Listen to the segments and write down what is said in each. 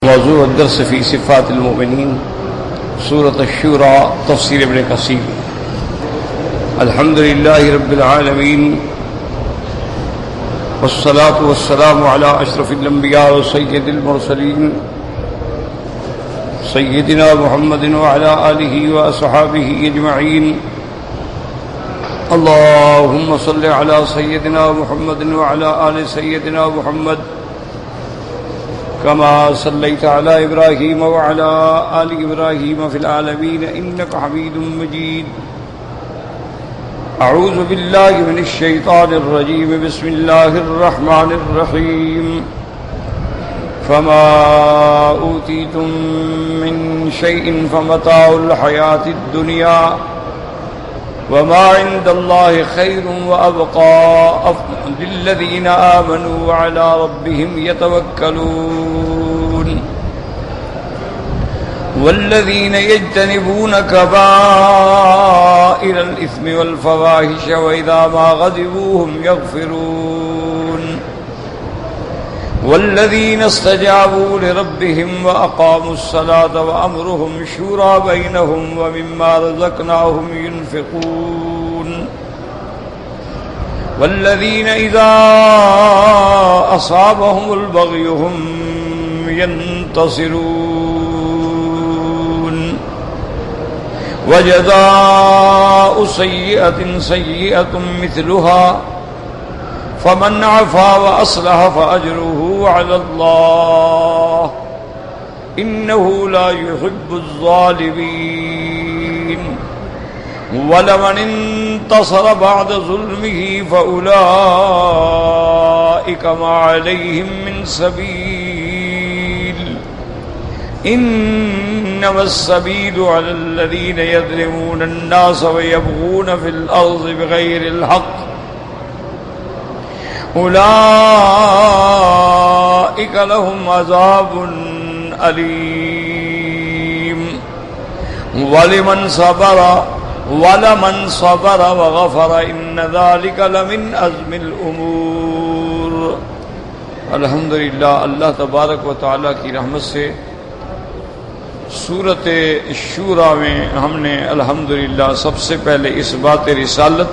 موضوع الدرس في صفات المؤمنين سورة الشورى تفسير ابن كثير. الحمد لله رب العالمين والصلاة والسلام على أشرف الأنبياء وسيد المرسلين سيدنا محمد وعلى آله وأصحابه أجمعين. اللهم صل على سيدنا محمد وعلى آل سيدنا محمد كما صليت على إبراهيم وعلى آل إبراهيم في العالمين إنك حميد مجيد. أعوذ بالله من الشيطان الرجيم. بسم الله الرحمن الرحيم. فما أوتيتم من شيء فمتاع الحياة الدنيا وما عند الله خير وأبقى للذين آمنوا وعلى ربهم يتوكلون. والذين يجتنبون كبائر الإثم والفواحش وإذا ما غضبوا هم يغفرون. والذين استجابوا لربهم وأقاموا الصلاة وأمرهم شورى بينهم ومما رزقناهم ينفقون. والذين إذا أصابهم البغي هم ينتصرون. وجزاء سيئة سيئة مثلها فمن عفا وأصلح فأجره على الله إنه لا يحب الظالمين. ولمن انتصر بعد ظلمه فأولئك ما عليهم من سبيل إنما السبيل على الذين يظلمون الناس ويبغون في الأرض بغير الحق أولئك لهم عذاب أليم. ولمن صبر وغفر إن ذلك لمن عزم الأمور. الحمدللہ اللہ تبارک و تعالیٰ کی رحمت سے سورۃ شورى میں ہم نے الحمدللہ سب سے پہلے اس بات رسالت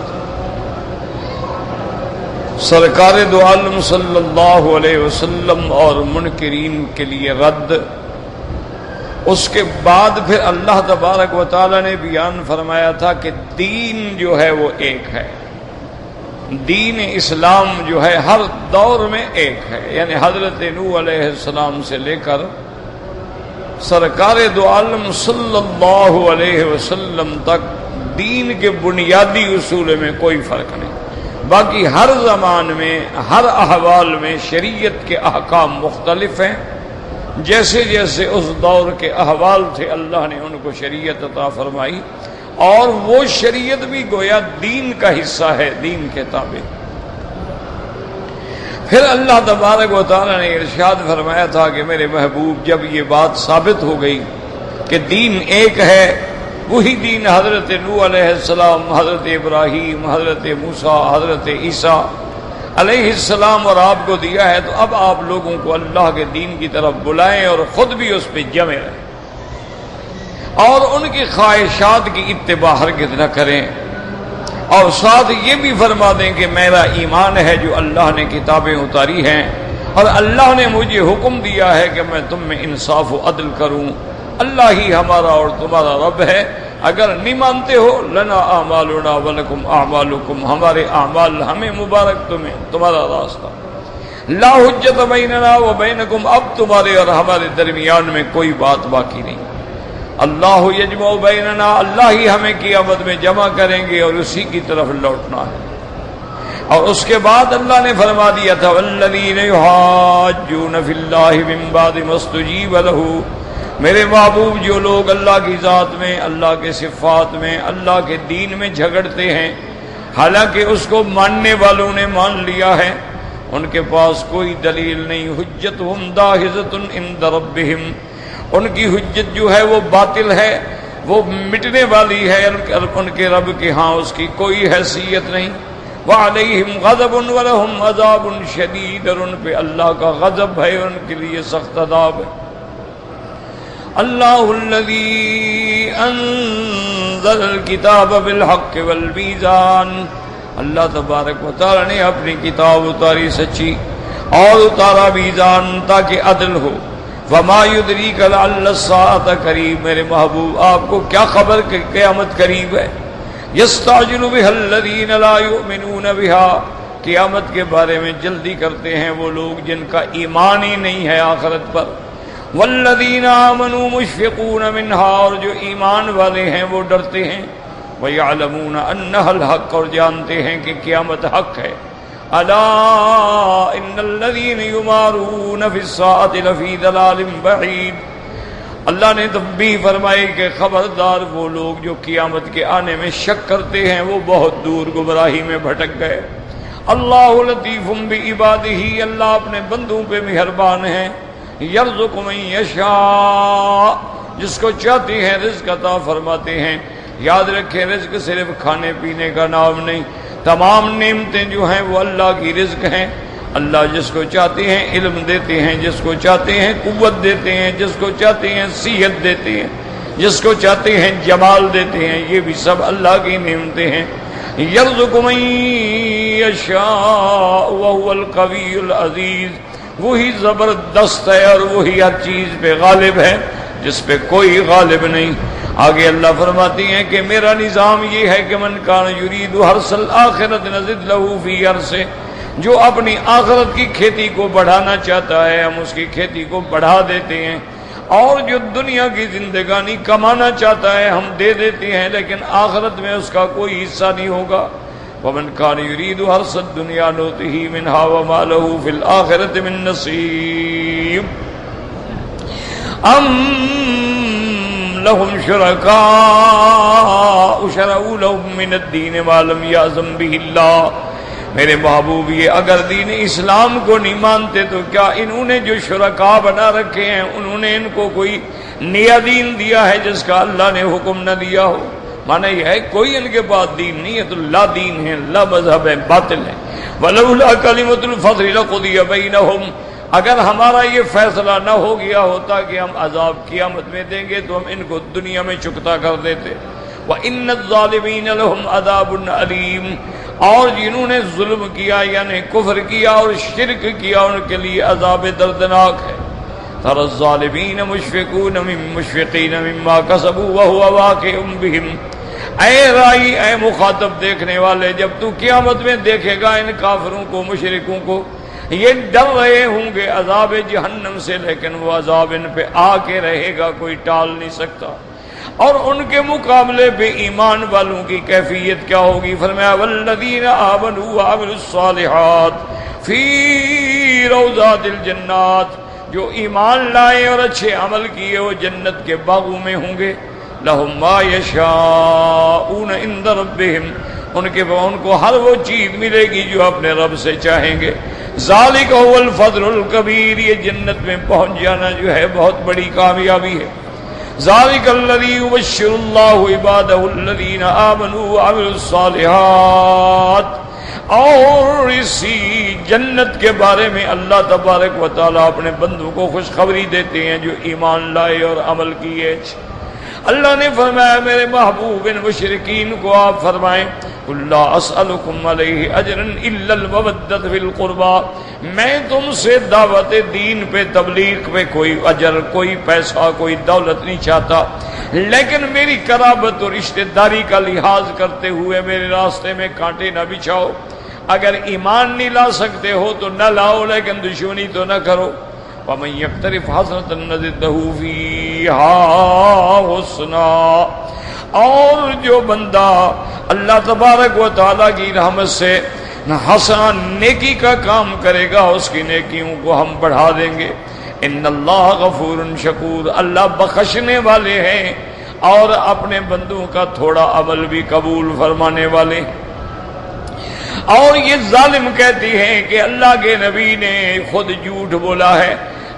سرکار دو عالم صلی اللہ علیہ وسلم اور منکرین کے لیے رد، اس کے بعد پھر اللہ تبارک و تعالی نے بیان فرمایا تھا کہ دین جو ہے وہ ایک ہے. دین اسلام جو ہے ہر دور میں ایک ہے، یعنی حضرت نوح علیہ السلام سے لے کر سرکار دو عالم صلی اللہ علیہ وسلم تک دین کے بنیادی اصول میں کوئی فرق نہیں. باقی ہر زمان میں ہر احوال میں شریعت کے احکام مختلف ہیں. جیسے جیسے اس دور کے احوال تھے اللہ نے ان کو شریعت عطا فرمائی، اور وہ شریعت بھی گویا دین کا حصہ ہے، دین کے تابع. پھر اللہ تبارک و تعالی نے ارشاد فرمایا تھا کہ میرے محبوب جب یہ بات ثابت ہو گئی کہ دین ایک ہے، وہی دین حضرت نوح علیہ السلام، حضرت ابراہیم، حضرت موسیٰ، حضرت عیسیٰ علیہ السلام اور آپ کو دیا ہے، تو اب آپ لوگوں کو اللہ کے دین کی طرف بلائیں اور خود بھی اس پہ جمے رہیں اور ان کی خواہشات کی اتباع ہرگز نہ کریں. اور ساتھ یہ بھی فرما دیں کہ میرا ایمان ہے جو اللہ نے کتابیں اتاری ہیں اور اللہ نے مجھے حکم دیا ہے کہ میں تم میں انصاف و عدل کروں. اللہ ہی ہمارا اور تمہارا رب ہے. اگر نہیں مانتے ہو لنا اعمالنا ولکم اعمالکم، ہمارے اعمال ہمیں مبارک، تمہیں تمہارا راستہ. لا حجت بیننا و بینکم، اب تمہارے اور ہمارے درمیان میں کوئی بات باقی نہیں. اللہ یجمع بیننا، اللہ ہی ہمیں قیامت میں جمع کریں گے اور اسی کی طرف لوٹنا ہے. اور اس کے بعد اللہ نے فرما دیا تھا والذین یحاجون فی اللہ من بعد ما استجیب لہ، میرے محبوب جو لوگ اللہ کی ذات میں، اللہ کے صفات میں، اللہ کے دین میں جھگڑتے ہیں حالانکہ اس کو ماننے والوں نے مان لیا ہے، ان کے پاس کوئی دلیل نہیں. حجتہم داحضۃ عند ربہم، ان کی حجت جو ہے وہ باطل ہے، وہ مٹنے والی ہے، ان کے رب کے ہاں اس کی کوئی حیثیت نہیں. وعلیہم غضب ولہم عذاب شدید، اور ان پہ اللہ کا غضب ہے، ان کے لیے سخت عذاب ہے. اللہ الذی انزل الکتاب بالحق والمیزان، اللہ تبارک و تعالی نے اپنی کتاب اتاری سچی اور اتارا میزان تاکہ عدل ہو۔ وما یدریک لعل الساعۃ قریب، میرے محبوب آپ کو کیا خبر کہ قیامت قریب ہے۔ یستعجل بها الذین لا یؤمنون بها، قیامت کے بارے میں جلدی کرتے ہیں وہ لوگ جن کا ایمان ہی نہیں ہے آخرت پر۔ والذین آمنوا مشفقون منها، اور جو ایمان والے ہیں وہ ڈرتے ہیں۔ وَيَعْلَمُونَ أَنَّهَا الْحَقُّ، اور جانتے ہیں کہ قیامت حق ہے۔ أَلَا إِنَّ الَّذِينَ يُمَارُونَ فِي السَّاعَةِ لَفِي ضَلَالٍ بَعِيدٍ، اللہ نے تنبیہ فرمائی کہ خبردار وہ لوگ جو قیامت کے آنے میں شک کرتے ہیں وہ بہت دور گمراہی میں بھٹک گئے۔ اللہ لطیف بعبادہ، اللہ اپنے بندوں پہ مہربان ہیں۔ یرزق من یشاء، جس کو چاہتے ہیں رزق عطا فرماتے ہیں۔ یاد رکھیں رزق صرف کھانے پینے کا نام نہیں، تمام نعمتیں جو ہیں وہ اللہ کی رزق ہیں۔ اللہ جس کو چاہتے ہیں علم دیتے ہیں، جس کو چاہتے ہیں قوت دیتے ہیں، جس کو چاہتے ہیں صحت دیتے ہیں، جس کو چاہتے ہیں جمال دیتے ہیں، یہ بھی سب اللہ کی نعمتیں ہیں۔ یرزق من یشاء وہو القوی العزیز، وہی زبردست ہے اور وہی ہر چیز پہ غالب ہے جس پہ کوئی غالب نہیں۔ آگے اللہ فرماتی ہیں کہ میرا نظام یہ ہے کہ من کان یرید حرث الآخرۃ نزد لہ فی حرثہ، جو اپنی آخرت کی کھیتی کو بڑھانا چاہتا ہے ہم اس کی کھیتی کو بڑھا دیتے ہیں، اور جو دنیا کی زندگانی کمانا چاہتا ہے ہم دے دیتے ہیں، لیکن آخرت میں اس کا کوئی حصہ نہیں ہوگا۔ ومن کان یرید حرث الدنیا نؤتہ منہا وما لہ فی الآخرۃ من نصیب۔ ام لهم شرکاء شرعوا لهم من الدین ما لم یأذن به اللہ، میرے محبوب یہ اگر دین اسلام کو نہیں مانتے تو کیا انہوں نے جو شرکاء بنا رکھے ہیں انہوں نے ان کو کوئی نیا دین دیا ہے جس کا اللہ نے حکم نہ دیا ہو؟ مانا یہ ہے کوئی ان کے پاس دین نہیں ہے تو لا دین ہے، لا مذہب ہے، باطل ہے۔ ولولا کلمۃ الفصل لقضی بینہم، اگر ہمارا یہ فیصلہ نہ ہو گیا ہوتا کہ ہم عذاب قیامت میں دیں گے تو ہم ان کو دنیا میں چکتا کر دیتے۔ وَإِنَّ الظَّالِمِينَ لَهُمْ عَذَابٌ عَلِيمٌ، اور جنہوں نے ظلم کیا یعنی کفر کیا اور شرک کیا ان کے لیے عذاب دردناک ہے۔ تَرَى الظَّالِمِينَ مُشْفِقِينَ مِمَّا كَسَبُوا وَهُوَ وَاقِعٌ بِهِمْ، اے رائی اے مخاطب دیکھنے والے، جب تو قیامت میں دیکھے گا ان کافروں کو مشرکوں کو، یہ ڈر رہے ہوں گے عذاب جہنم سے، لیکن وہ عذاب ان پہ آ کے رہے گا، کوئی ٹال نہیں سکتا۔ اور ان کے مقابلے پہ ایمان والوں کی کیفیت کیا ہوگی؟ فرمایا والذین آمنوا وعملوا الصالحات فی روضات الجنات، جو ایمان لائے اور اچھے عمل کیے وہ جنت کے باغوں میں ہوں گے۔ لہم ما یشاءون عند ربہم، ان کو ہر وہ چیز ملے گی جو اپنے رب سے چاہیں گے۔ ذالک هو الفضل الکبیر، یہ جنت میں پہنچ جانا جو ہے بہت بڑی کامیابی ہے۔ ذالک الذی یبشر اللہ عبادہ الذین آمنوا وعملوا الصالحات، اور اسی جنت کے بارے میں اللہ تبارک و تعالیٰ اپنے بندوں کو خوشخبری دیتے ہیں جو ایمان لائے اور عمل کیے۔ اللہ نے فرمایا میرے محبوب ان مشرکین کو آپ فرمائیں قُلْ لَا أَسْأَلُكُمْ عَلَيْهِ أَجْرًا إِلَّا الْمَوَدَّةَ فِي الْقُرْبَى، میں تم سے دعوت دین پہ تبلیغ پہ کوئی اجر کوئی پیسہ کوئی دولت نہیں چاہتا، لیکن میری قرابت اور رشتہ داری کا لحاظ کرتے ہوئے میرے راستے میں کانٹے نہ بچھاؤ۔ اگر ایمان نہیں لا سکتے ہو تو نہ لاؤ، لیکن دشمنی تو نہ کرو۔ وَمَن يَقْتَرِفْ حَسَنَةً نَزِدْ لَهُ فِيهَا حُسْنًا، اور جو بندہ اللہ تبارک و تعالیٰ کی رحمت سے حسن نیکی کا کام کرے گا اس کی نیکیوں کو ہم بڑھا دیں گے۔ ان اللہ غفور شکور، اللہ بخشنے والے ہیں اور اپنے بندوں کا تھوڑا عمل بھی قبول فرمانے والے ہیں۔ اور یہ ظالم کہتی ہیں کہ اللہ کے نبی نے خود جھوٹ بولا ہے،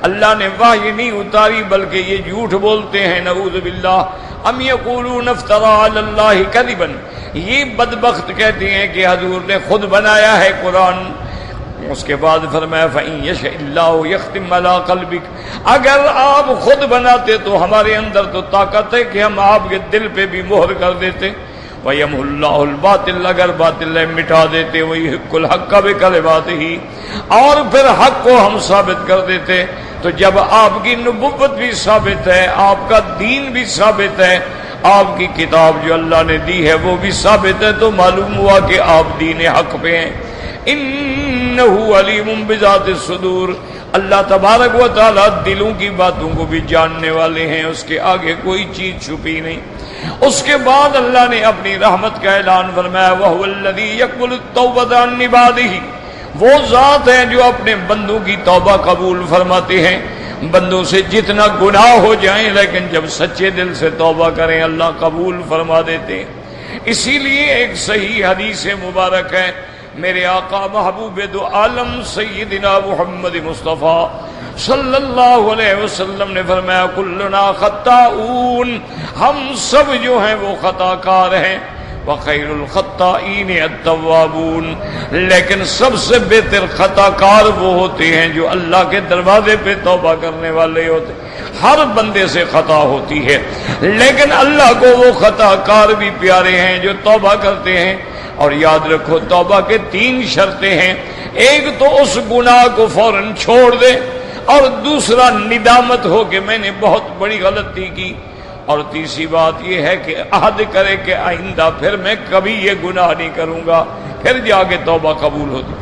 اللہ نے وحی نہیں اتاری بلکہ یہ جھوٹ بولتے ہیں، نعوذ باللہ۔ ام یقولون افترى علی اللہ کذبا، یہ بدبخت کہتے ہیں کہ حضور نے خود بنایا ہے قرآن، اس کے بعد فرمایا فَإِن يَشَإِ اللَّهُ يَخْتِمْ عَلَىٰ قَلْبِكَ، اگر آپ خود بناتے تو ہمارے اندر تو طاقت ہے کہ ہم آپ کے دل پہ بھی مہر کر دیتے، وَيَمْحُ اللَّهُ الْبَاطِلَ، اگر باطل مٹا دیتے، وَيُحِقُّ الْحَقَّ بِكَلِمَاتِهِ، اور پھر حق کو ہم ثابت کر دیتے۔ تو جب آپ کی نبوت بھی ثابت ہے، آپ کا دین بھی ثابت ہے، آپ کی کتاب جو اللہ نے دی ہے وہ بھی ثابت ہے، تو معلوم ہوا کہ آپ دین حق پہ ہیں۔ انہ علیم بذات الصدور، اللہ تبارک و تعالی دلوں کی باتوں کو بھی جاننے والے ہیں، اس کے آگے کوئی چیز چھپی نہیں۔ اس کے بعد اللہ نے اپنی رحمت کا اعلان فرمایا وَهُوَ الَّذِي يَقْبَلُ التَّوْبَةَ عَنْ عِبَادِهِ، وہ ذات ہے جو اپنے بندوں کی توبہ قبول فرماتے ہیں، بندوں سے جتنا گناہ ہو جائیں لیکن جب سچے دل سے توبہ کریں اللہ قبول فرما دیتے ہیں۔ اسی لیے ایک صحیح حدیث مبارک ہے، میرے آقا محبوب دو عالم سیدنا محمد مصطفیٰ صلی اللہ علیہ وسلم نے فرمایا کلنا خطاؤون، ہم سب جو ہیں وہ خطا کار ہیں، وخیر الخطائین التوابون، لیکن سب سے بہتر خطا کار وہ ہوتے ہیں جو اللہ کے دروازے پہ توبہ کرنے والے ہوتے ہیں۔ ہر بندے سے خطا ہوتی ہے لیکن اللہ کو وہ خطا کار بھی پیارے ہیں جو توبہ کرتے ہیں۔ اور یاد رکھو توبہ کے 3 شرطیں ہیں، ایک تو اس گناہ کو فوراً چھوڑ دے، اور دوسرا ندامت ہو کہ میں نے بہت بڑی غلطی کی، اور تیسری بات یہ ہے کہ عہد کرے کہ آئندہ پھر میں کبھی یہ گناہ نہیں کروں گا، پھر جا کے توبہ قبول ہوتی۔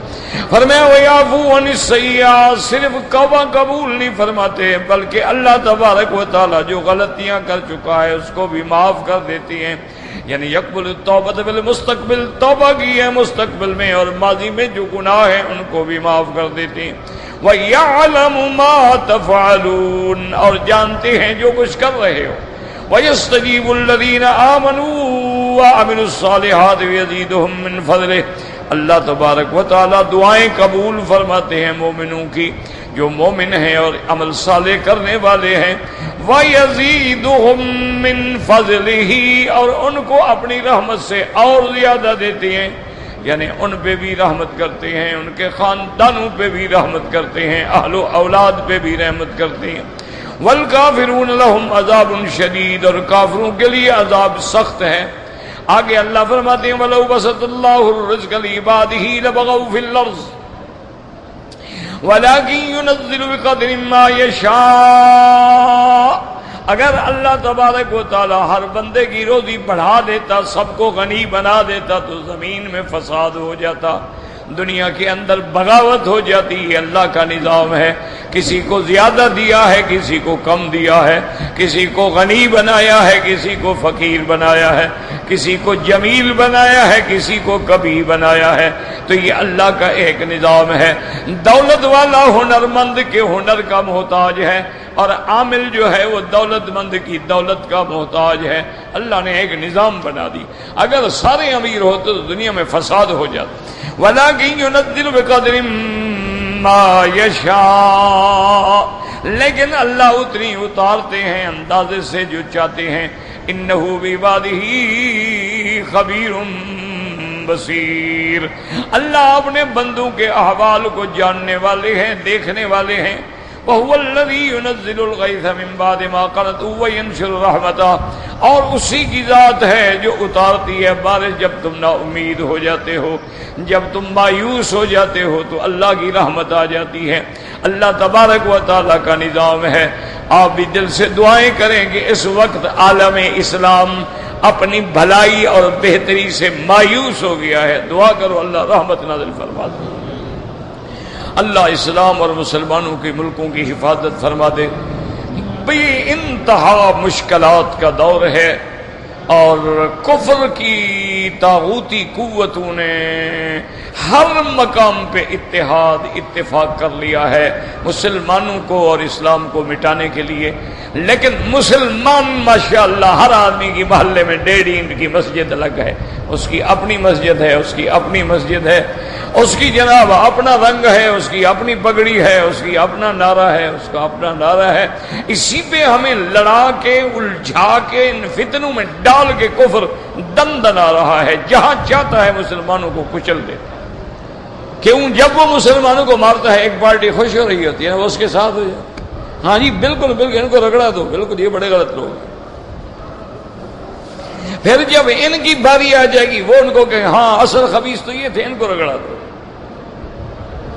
فرمایا وَيَعْفُو عَنِ السَّيِّئَاتِ، صرف توبہ قبول نہیں فرماتے بلکہ اللہ تبارک و تعالی جو غلطیاں کر چکا ہے اس کو بھی معاف کر دیتی ہیں، یعنی یقبل التوبۃ بالمستقبل، توبہ کی ہے مستقبل میں، اور ماضی میں جو گناہ ہیں ان کو بھی معاف کر دیتی ہیں۔ وَيَعْلَمُ مَا تَفْعَلُونَ، اور جانتے ہیں جو کچھ کر رہے ہو۔ وَيَسْتَجِيبُ الَّذِينَ آمَنُوا وَعَمِلُوا الصَّالِحَاتِ وَيَزِيدُهُم مِّن فَضْلِهِ، اللہ تبارک و تعالی دعائیں قبول فرماتے ہیں مومنوں کی جو مومن ہیں اور عمل صالح کرنے والے ہیں۔ وَيَزِيدُهُم مِّن فَضْلِهِ، اور ان کو اپنی رحمت سے اور زیادہ دیتے ہیں، یعنی ان پہ بھی رحمت کرتے ہیں، ان کے خاندانوں پہ بھی رحمت کرتے ہیں، اہل و اولاد پہ بھی رحمت کرتے ہیں۔ والکافرون لهم عذاب شدید، اور کافروں کے لیے عذاب سخت ہے۔ آگے اللہ فرماتے ہیں وَلَوْ بَسَطَ اللَّهُ الرِّزْقَ لِعِبَادِهِ لَبَغَوْا فِي الْأَرْضِ وَلَكِنْ يُنَزِّلُ بِقَدْرٍ مَّا يَشَاءُ، اگر اللہ تبارک و تعالی ہر بندے کی روزی بڑھا دیتا، سب کو غنی بنا دیتا، تو زمین میں فساد ہو جاتا، دنیا کے اندر بغاوت ہو جاتی ہے۔ اللہ کا نظام ہے، کسی کو زیادہ دیا ہے، کسی کو کم دیا ہے، کسی کو غنی بنایا ہے، کسی کو فقیر بنایا ہے، کسی کو جمیل بنایا ہے، کسی کو کبھی بنایا ہے، تو یہ اللہ کا ایک نظام ہے۔ دولت والا ہنر مند کے ہنر کا محتاج ہے، اور عامل جو ہے وہ دولت مند کی دولت کا محتاج ہے۔ اللہ نے ایک نظام بنا دی، اگر سارے امیر ہوتے تو دنیا میں فساد ہو جاتا۔ وَلَكِنْ يُنَزِّلُ بِقَدْرٍ مَّا يَشَاءُ، لیکن اللہ اتنی اتارتے ہیں اندازے سے جو چاہتے ہیں۔ إِنَّهُ بِعِبَادِهِ خَبِيرٌ بَصِيرٌ، اللہ اپنے بندوں کے احوال کو جاننے والے ہیں، دیکھنے والے ہیں۔ وَهُوَ الَّذِي يُنَزِّلُ الْغَيْثَ مِن بَعْدِ مَا قَنَطُوا وَيَنشُرُ رَحْمَتَهُ، اور اسی کی ذات ہے جو اتارتی ہے بارش جب تم نا امید ہو جاتے ہو، جب تم مایوس ہو جاتے ہو تو اللہ کی رحمت آ جاتی ہے۔ اللہ تبارک و تعالیٰ کا نظام ہے۔ آپ بھی دل سے دعائیں کریں کہ اس وقت عالم اسلام اپنی بھلائی اور بہتری سے مایوس ہو گیا ہے، دعا کرو اللہ رحمت نازل فرما دے، اللہ اسلام اور مسلمانوں کے ملکوں کی حفاظت فرما دے۔ بے انتہا مشکلات کا دور ہے، اور کفر کی طاغوتی قوتوں نے ہر مقام پہ اتفاق کر لیا ہے مسلمانوں کو اور اسلام کو مٹانے کے لیے، لیکن مسلمان ماشاءاللہ ہر آدمی کی محلے میں 1.5 اینٹ کی مسجد الگ ہے، اس کی اپنی مسجد ہے، اس کی اپنی مسجد ہے، اس کی جناب اپنا رنگ ہے، اس کی اپنی پگڑی ہے، اس کی اپنا نعرہ ہے، اس کا اپنا نعرہ ہے۔ اسی پہ ہمیں لڑا کے الجھا کے ان فتنوں میں ڈال کے کفر دندنا رہا ہے، جہاں چاہتا ہے مسلمانوں کو کچل دیتا۔ کیوں؟ جب وہ مسلمانوں کو مارتا ہے ایک پارٹی خوش ہو رہی ہوتی ہے وہ اس کے ساتھ ہو جائے، ہاں جی بالکل بالکل ان کو رگڑا دو، بالکل یہ بڑے غلط لوگ ہیں۔ پھر جب ان کی باری آ جائے گی وہ ان کو کہیں ہاں اصل خبیث تو یہ تھے، ان کو رگڑا دو۔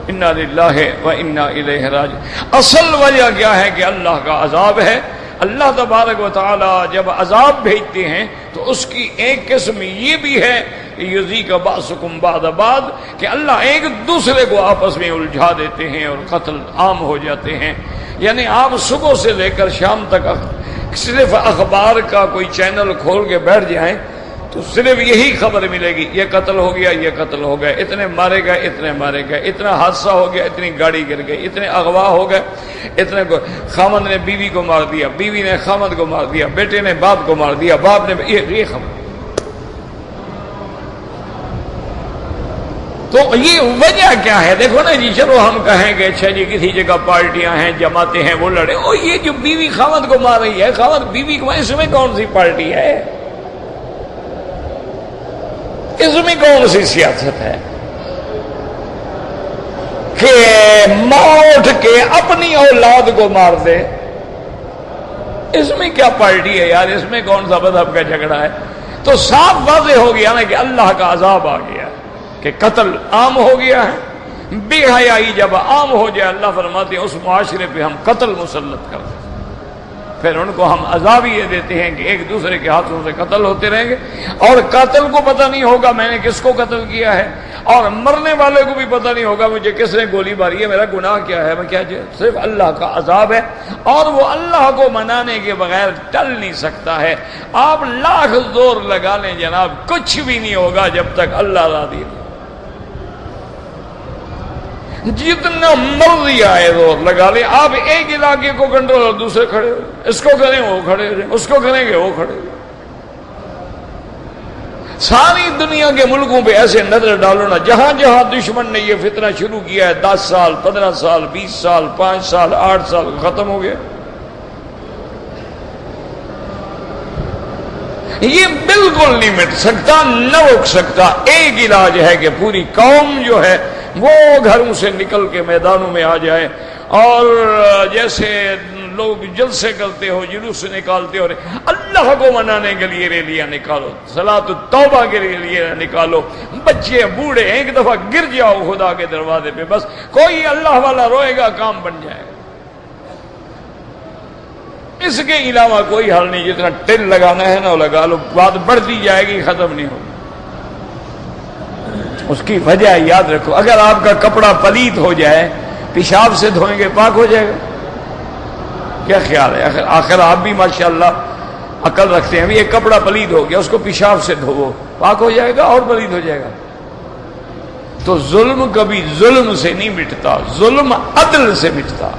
انا للہ و انا الیہ راجعون۔ اصل وجہ کیا ہے کہ اللہ کا عذاب ہے۔ اللہ تبارک و تعالی جب عذاب بھیجتے ہیں تو اس کی ایک قسم یہ بھی ہے کہ یذیق بعضکم بعض بعض، کہ اللہ ایک دوسرے کو آپس میں الجھا دیتے ہیں اور قتل عام ہو جاتے ہیں۔ یعنی آپ صبح سے لے کر شام تک صرف اخبار کا کوئی چینل کھول کے بیٹھ جائیں تو صرف یہی خبر ملے گی، یہ قتل ہو گیا، یہ قتل ہو گیا، اتنے مارے گئے، اتنے مارے گئے، اتنا حادثہ ہو گیا، اتنی گاڑی گر گئی، اتنے اغوا ہو گئے، اتنے خامد نے بیوی کو مار دیا، بیوی نے خامد کو مار دیا، بیٹے نے باپ کو مار دیا، باپ نے یہ خبر۔ تو یہ وجہ کیا ہے؟ دیکھو نا جی، چلو ہم کہیں گے اچھا جی کسی جگہ پارٹیاں ہیں، جماعتیں ہیں، وہ لڑے، اور یہ جو بیوی خامد کو مار رہی ہے، خامد بیوی کو، اس میں کون سی پارٹی ہے؟ اس میں کون سی سیاست ہے کہ ماں اٹھ کے اپنی اولاد کو مار دے؟ اس میں کیا پارٹی ہے یار؟ اس میں کون سا مذہب کا جھگڑا ہے؟ تو صاف واضح ہو گیا نا کہ اللہ کا عذاب آ گیا کہ قتل عام ہو گیا ہے۔ بے حیائی جب عام ہو جائے اللہ فرماتے ہیں اس معاشرے پہ ہم قتل مسلط کرتے ہیں، پھر ان کو ہم عذاب یہ دیتے ہیں کہ ایک دوسرے کے ہاتھوں سے قتل ہوتے رہیں گے، اور قاتل کو پتہ نہیں ہوگا میں نے کس کو قتل کیا ہے، اور مرنے والے کو بھی پتہ نہیں ہوگا مجھے کس نے گولی ماری ہے، میرا گناہ کیا ہے، میں کیا جائے۔ صرف اللہ کا عذاب ہے، اور وہ اللہ کو منانے کے بغیر ٹل نہیں سکتا ہے۔ آپ لاکھ زور لگا لیں جناب، کچھ بھی نہیں ہوگا جب تک اللہ راضی نہیں۔ جتنا مرضی آئے زور لگا لیں، آپ ایک علاقے کو کنٹرول اور دوسرے کھڑے ہو، اس کو کریں وہ کھڑے ہو جائیں، اس کو کریں گے وہ کھڑے ہو جائیں۔ ساری دنیا کے ملکوں پہ ایسے نظر ڈالو نا، جہاں جہاں دشمن نے یہ فتنہ شروع کیا ہے، 10 سال 15 سال 20 سال 5 سال 8 سال ختم ہو گیا۔ یہ بالکل نہیں مٹ سکتا، نہ رک سکتا۔ ایک علاج ہے کہ پوری قوم جو ہے وہ گھروں سے نکل کے میدانوں میں آ جائے، اور جیسے لوگ جلسے کرتے ہو، جلوس نکالتے ہو، اللہ کو منانے کے لیے ریلیاں نکالو، صلاۃ التوبہ کے لیے نکالو، بچے بوڑھے ایک دفعہ گر جاؤ خدا کے دروازے پہ، بس کوئی اللہ والا روئے گا، کام بن جائے گا۔ اس کے علاوہ کوئی حل نہیں، جتنا ٹل لگانا ہے نا لگا لو، بات بڑھتی جائے گی، ختم نہیں ہوگی۔ اس کی وجہ یاد رکھو، اگر آپ کا کپڑا پلید ہو جائے، پیشاب سے دھوئیں گے پاک ہو جائے گا؟ کیا خیال ہے؟ آخر آپ بھی ماشاءاللہ عقل رکھتے ہیں، یہ کپڑا پلید ہو گیا، اس کو پیشاب سے دھوو، پاک ہو جائے گا اور پلید ہو جائے گا؟ تو ظلم کبھی ظلم سے نہیں مٹتا، ظلم عدل سے مٹتا،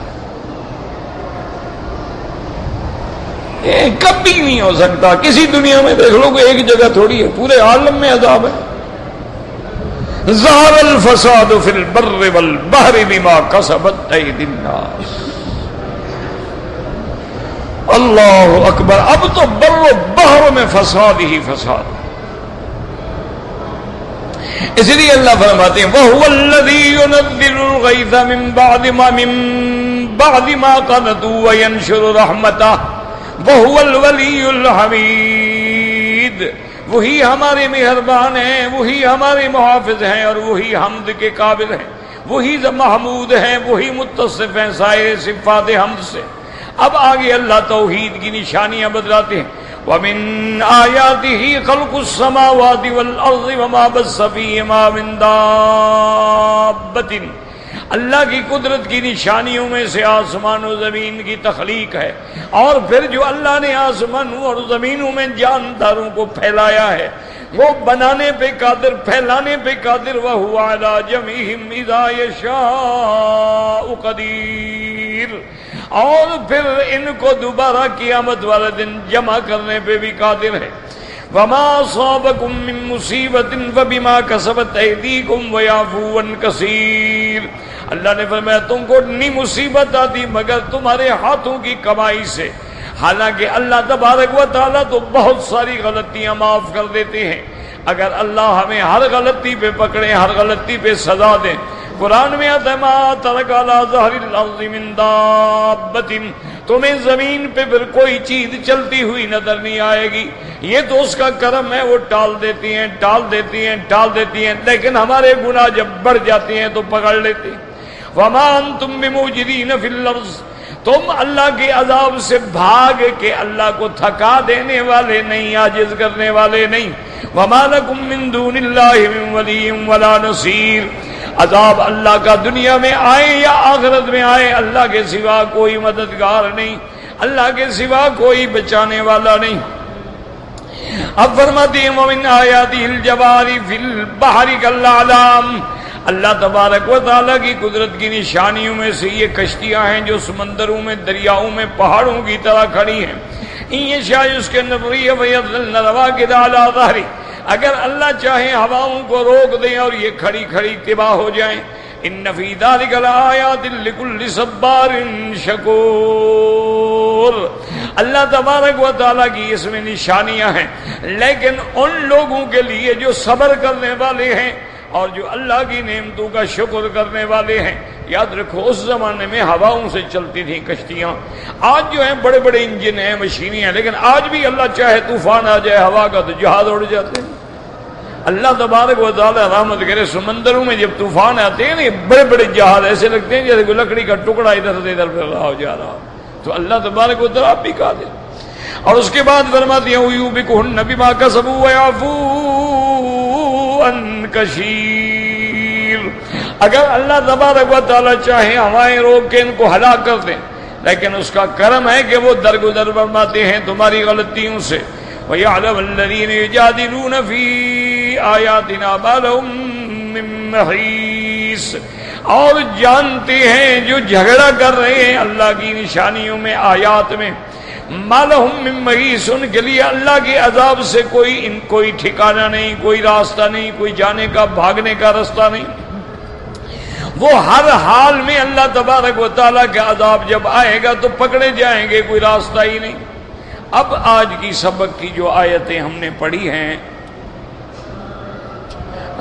یہ کبھی نہیں ہو سکتا۔ کسی دنیا میں دیکھ لو، کوئی ایک جگہ تھوڑی ہے، پورے عالم میں عذاب ہے۔ ظہر الفساد فی البر والبحر بما کسبت ایدی الناس۔ اللہ اکبر، اب تو بر و بحر میں فساد ہی فساد۔ اس لیے اللہ فرماتے ہیں وَهُوَ الَّذِي يُنَزِّلُ الْغَيْثَ مِن بَعْدِ مَا قَنَطُوا وَيَنشُرُ رَحْمَتَهُ وَهُوَ الْوَلِيُّ الْحَمِيدُ۔ وہی ہمارے مہربان ہیں، وہی ہمارے محافظ ہیں، اور وہی حمد کے قابل ہیں، وہی محمود ہیں، وہی متصف ہیں سائر صفات حمد سے۔ اب آگے اللہ توحید کی نشانیاں بتلاتے ہیں وَمِنْ آيَاتِهِ خَلْقُ السَّمَاوَاتِ وَالْأَرْضِ وَمَا بَثَّ فِيهِمَا مِنْ دَابَّةٍ۔ اللہ کی قدرت کی نشانیوں میں سے آسمان و زمین کی تخلیق ہے، اور پھر جو اللہ نے آسمانوں اور زمینوں میں جانداروں کو پھیلایا ہے، وہ بنانے پہ قادر، پھیلانے پہ قادر، وَهُوَ عَلَى جَمْعِهِمْ إِذَا يَشَاءُ قَدِيرٌ، اور پھر ان کو دوبارہ قیامت والے دن جمع کرنے پہ بھی قادر ہے۔ وَمَا أَصَابَكُم مِّن مُّصِيبَةٍ فَبِمَا كَسَبَتْ أَيْدِيكُمْ وَيَعْفُو عَن كَثِيرٍ۔ اللہ نے فرمایا تم کو نہیں مصیبت آتی مگر تمہارے ہاتھوں کی کمائی سے، حالانکہ اللہ تبارک و تعالیٰ تو بہت ساری غلطیاں معاف کر دیتے ہیں۔ اگر اللہ ہمیں ہر غلطی پہ پکڑے، ہر غلطی پہ سزا دیں قرآن میں آتا ہے ما ترک علی ظہر الارض من دابۃ، تمہیں زمین پہ پھر کوئی چیز چلتی ہوئی نظر نہیں آئے گی، یہ تو اس کا کرم ہے، وہ ٹال دیتی ہیں ٹال دیتی ہیں ٹال دیتی ہیں، لیکن ہمارے گناہ جب بڑھ جاتے ہیں تو پکڑ لیتے ہیں۔ وما انتم بموجدین فی الارض، تم اللہ کے عذاب سے بھاگ کے اللہ کو تھکا دینے والے نہیں، عاجز کرنے والے نہیں۔ وما لکم من دون اللہ من ولی ولا نصیر، عذاب اللہ کا دنیا میں آئے یا آخرت میں آئے، اللہ کے سوا کوئی مددگار نہیں، اللہ کے سوا کوئی بچانے والا نہیں۔ اب فرماتے ہیں ومن آیاتہ الجوار فی البحر کالأعلام، اللہ تبارک و تعالیٰ کی قدرت کی نشانیوں میں سے یہ کشتیاں ہیں جو سمندروں میں، دریاؤں میں پہاڑوں کی طرح کھڑی ہیں۔ ان یشاء یسکن الريح فیظللن رواکد علی ظہرہ، اگر اللہ چاہے ہواؤں کو روک دیں اور یہ کھڑی کھڑی تباہ ہو جائیں۔ ان فی ذلک لآیات لکل صبار شکور، اللہ تبارک و تعالیٰ کی اس میں نشانیاں ہیں، لیکن ان لوگوں کے لیے جو صبر کرنے والے ہیں اور جو اللہ کی نعمتوں کا شکر کرنے والے ہیں۔ یاد رکھو اس زمانے میں ہواؤں سے چلتی تھیں کشتیاں، آج جو ہیں بڑے بڑے انجن ہیں، مشینیں ہیں، لیکن آج بھی اللہ چاہے طوفان آ جائے ہوا کا تو جہاز اڑ جاتے ہیں۔ اللہ تبارک و تعالی رحمت کرے، سمندروں میں جب طوفان آتے ہیں نا، بڑے بڑے جہاز ایسے لگتے ہیں جیسے کوئی لکڑی کا ٹکڑا ادھر سے ادھر پھر رہا ہو جا رہا ہو، تو اللہ تبارک و تعالی آپ بھی قادر۔ اور اس کے بعد فرماتی ہیں وَيُوبِقُهُنَّ بِمَا كَسَبُوا وَيَعْفُو عَن كَثِيرٍ، اگر اللہ تبارک و تعالی چاہے ہوائیں روک کے ان کو ہلاک کر دیں، لیکن اس کا کرم ہے کہ وہ درگزر فرماتے ہیں تمہاری غلطیوں سے۔ وَيَعْلَمَ الَّذِينَ يُجَادِلُونَ فِي آیاتنا مَا لَهُم مِّن مَّحِیصٍ، اور جانتے ہیں جو جھگڑا کر رہے ہیں اللہ کی نشانیوں میں، آیات میں، مَا لَهُم مِّن مَّحِیصٍ، ان کے لیے اللہ کے عذاب سے کوئی ٹھکانہ نہیں، کوئی راستہ نہیں، کوئی جانے کا بھاگنے کا راستہ نہیں۔ وہ ہر حال میں اللہ تبارک و تعالیٰ کا عذاب جب آئے گا تو پکڑے جائیں گے، کوئی راستہ ہی نہیں۔ اب آج کی سبق کی جو آیتیں ہم نے پڑھی ہیں،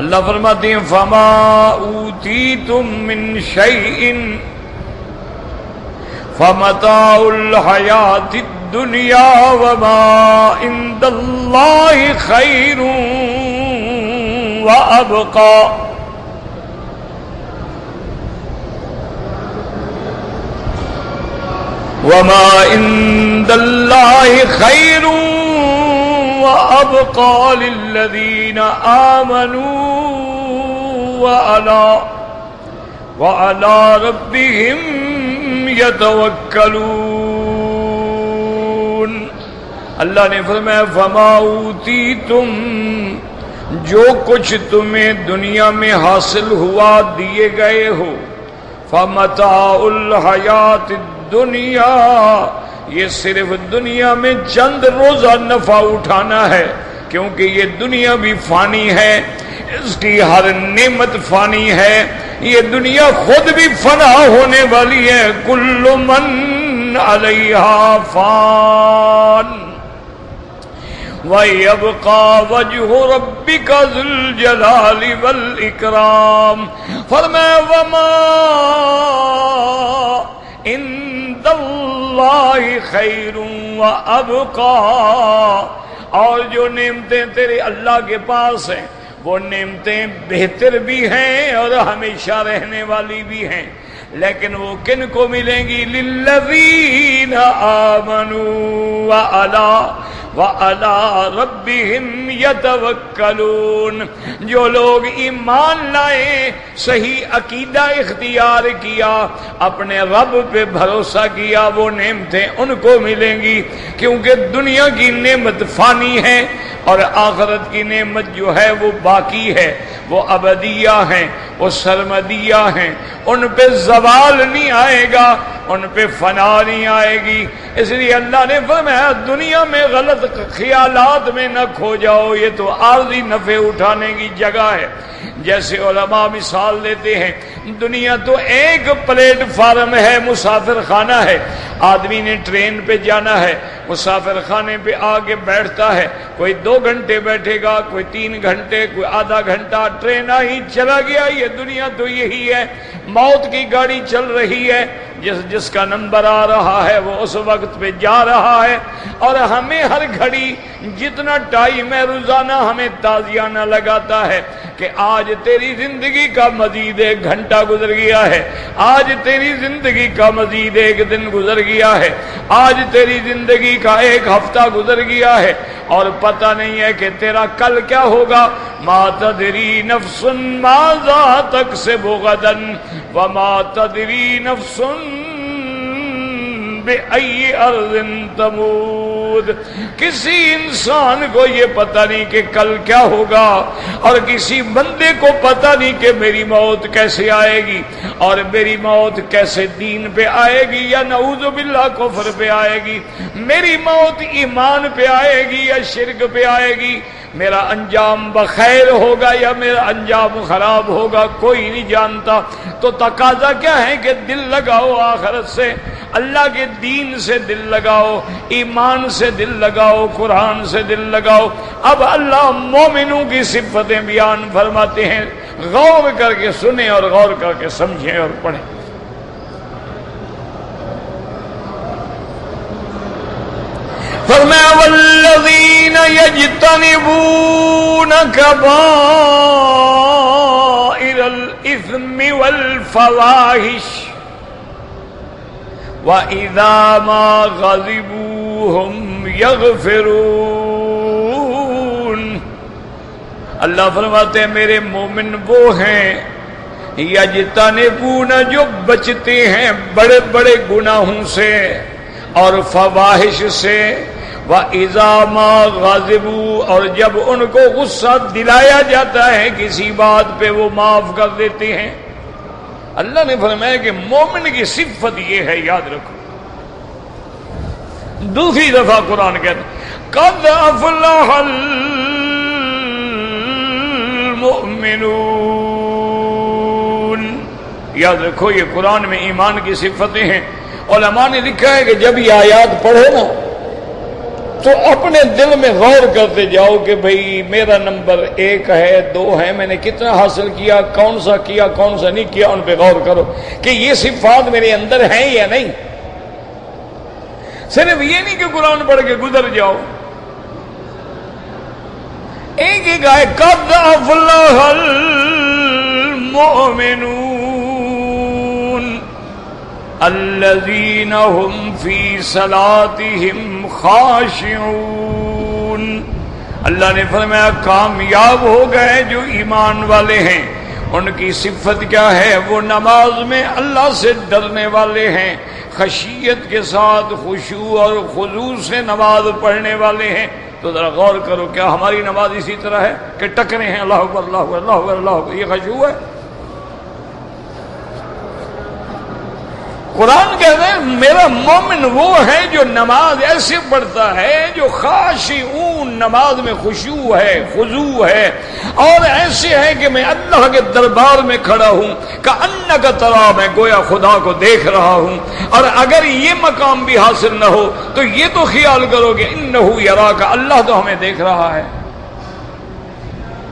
اللہ فرماتے ہیں فَمَا أُوتِيتُم مِّن شَيْءٍ فَمَتَاعُ الْحَيَاةِ الدُّنْيَا وَمَا عِندَ اللَّهِ خَيْرٌ وَأَبْقَىٰ، وَمَا عِندَ اللَّهِ خَيْرٌ وَأَبْقَىٰ لِلَّذِينَ آمَنُوا وَعَلَىٰ رَبِّهِمْ يَتَوَكَّلُونَ۔ اللہ نے فرمایا فَمَا أُوتِيتُم، جو کچھ تمہیں دنیا میں حاصل ہوا، دیے گئے ہو، فَمَتَاعُ الْحَيَاةِ الدُّنْيَا، یہ صرف دنیا میں چند روزہ نفع اٹھانا ہے، کیونکہ یہ دنیا بھی فانی ہے، اس کی ہر نعمت فانی ہے، یہ دنیا خود بھی فنا ہونے والی ہے۔ کل من علیہا فان وَيَبْقَى وَجْهُ رَبِّكَ ذُو الْجَلَالِ وَالْإِكْرَامِ، فرمایا وَمَا عِندَ اللَّهِ خَيْرٌ وَأَبْقَىٰ، اور جو نعمتیں تیرے اللہ کے پاس ہیں وہ نعمتیں بہتر بھی ہیں اور ہمیشہ رہنے والی بھی ہیں، لیکن وہ کن کو ملیں گی؟ لِلَّذِينَ آمَنُوا وَعَلَىٰ رَبِّهِمْ يَتَوَكَّلُونَ، جو لوگ ایمان لائے، صحیح عقیدہ اختیار کیا، اپنے رب پہ بھروسہ کیا، وہ نعمتیں ان کو ملیں گی، کیونکہ دنیا کی نعمت فانی ہے اور آخرت کی نعمت جو ہے وہ باقی ہے، وہ ابدیہ ہیں، وہ سرمدیہ ہیں، ان پہ زوال نہیں آئے گا۔ ان پہ فنا نہیں آئے گی۔ اس لیے اللہ نے فرمایا دنیا میں غلط خیالات میں نہ کھو جاؤ، یہ تو عارضی نفع اٹھانے کی جگہ ہے۔ جیسے علماء مثال دیتے ہیں، دنیا تو ایک پلیٹ فارم ہے، مسافر خانہ ہے۔ آدمی نے ٹرین پہ جانا ہے، مسافر خانے پہ آ کے بیٹھتا ہے، کوئی 2 گھنٹے بیٹھے گا، کوئی 3 گھنٹے، کوئی آدھا گھنٹہ، ٹرین آئی چلا گیا۔ یہ دنیا تو یہی ہے، موت کی گاڑی چل رہی ہے، جس کا نمبر آ رہا ہے وہ اس وقت پہ جا رہا ہے، اور ہمیں ہر گھڑی جتنا ٹائم ہے روزانہ ہمیں تازیانہ لگاتا ہے کہ آج تیری زندگی کا مزید 1 گھنٹہ گزر گیا ہے، آج تیری زندگی کا مزید 1 دن گزر گیا ہے، آج تیری زندگی کا 1 ہفتہ گزر گیا ہے، اور پتہ نہیں ہے کہ تیرا کل کیا ہوگا۔ ما تدری نفس ماذا تکسب غدا وما تدری نفس بِأَيِّ أَرْضٍ تَمُوتُ۔ کسی انسان کو یہ پتہ نہیں کہ کل کیا ہوگا، اور کسی بندے کو پتہ نہیں کہ میری موت کیسے آئے گی، اور میری موت کیسے دین پہ آئے گی یا نعوذ باللہ کفر پہ آئے گی، میری موت ایمان پہ آئے گی یا شرک پہ آئے گی، میرا انجام بخیر ہوگا یا میرا انجام خراب ہوگا، کوئی نہیں جانتا۔ تو تقاضا کیا ہے کہ دل لگاؤ آخرت سے، اللہ کے دین سے دل لگاؤ، ایمان سے دل لگاؤ، قرآن سے دل لگاؤ۔ اب اللہ مومنوں کی صفتیں بیان فرماتے ہیں، غور کر کے سنیں اور غور کر کے سمجھیں اور پڑھیں۔ فرمایا والذین یجتنبون کبائر الاثم والفواحش وَإِذَا مَا غَضِبُوا هُمْ يَغْفِرُونَ۔ اللہ فرماتے ہیں میرے مومن وہ ہیں یجتنبون جو بچتے ہیں بڑے بڑے گناہوں سے اور فواحش سے، وَإِذَا مَا غَضِبُوا اور جب ان کو غصہ دلایا جاتا ہے کسی بات پہ وہ معاف کر دیتے ہیں۔ اللہ نے فرمایا کہ مومن کی صفت یہ ہے، یاد رکھو۔ دوسری دفعہ قرآن کہتا ہے قَدْ أَفْلَحَ الْمُؤْمِنُونَ۔ یاد رکھو یہ قرآن میں ایمان کی صفتیں ہیں۔ علماء نے لکھا ہے کہ جب یہ آیات پڑھو نا تو اپنے دل میں غور کرتے جاؤ کہ بھئی میرا نمبر 1 ہے 2 ہے، میں نے کتنا حاصل کیا، کون سا نہیں کیا، ان پہ غور کرو کہ یہ صفات میرے اندر ہیں یا نہیں۔ صرف یہ نہیں کہ قرآن پڑھ کے گزر جاؤ۔ ایک آئے قَدْ أَفْلَحَ الْمُؤْمِنُونَ الَّذِينَ هُمْ فِي صَلَاتِهِمْ خَاشِعُونَ۔ اللہ نے فرمایا کامیاب ہو گئے جو ایمان والے ہیں، ان کی صفت کیا ہے؟ وہ نماز میں اللہ سے ڈرنے والے ہیں، خشیت کے ساتھ خشوع اور خضوع سے نماز پڑھنے والے ہیں۔ تو ذرا غور کرو کیا ہماری نماز اسی طرح ہے کہ ٹکرے ہیں اللہ اکبر اللہ اکبر اللہ اکبر اللہ اکبر، یہ خشوع ہے؟ قرآن کہتے ہیں میرا مومن وہ ہے جو نماز ایسے پڑھتا ہے جو خاشعون، نماز میں خشوع ہے، خضوع ہے، اور ایسے ہے کہ میں اللہ کے دربار میں کھڑا ہوں کأنک ترا، میں گویا خدا کو دیکھ رہا ہوں۔ اور اگر یہ مقام بھی حاصل نہ ہو تو یہ تو خیال کرو کہ انہ یراک، اللہ تو ہمیں دیکھ رہا ہے۔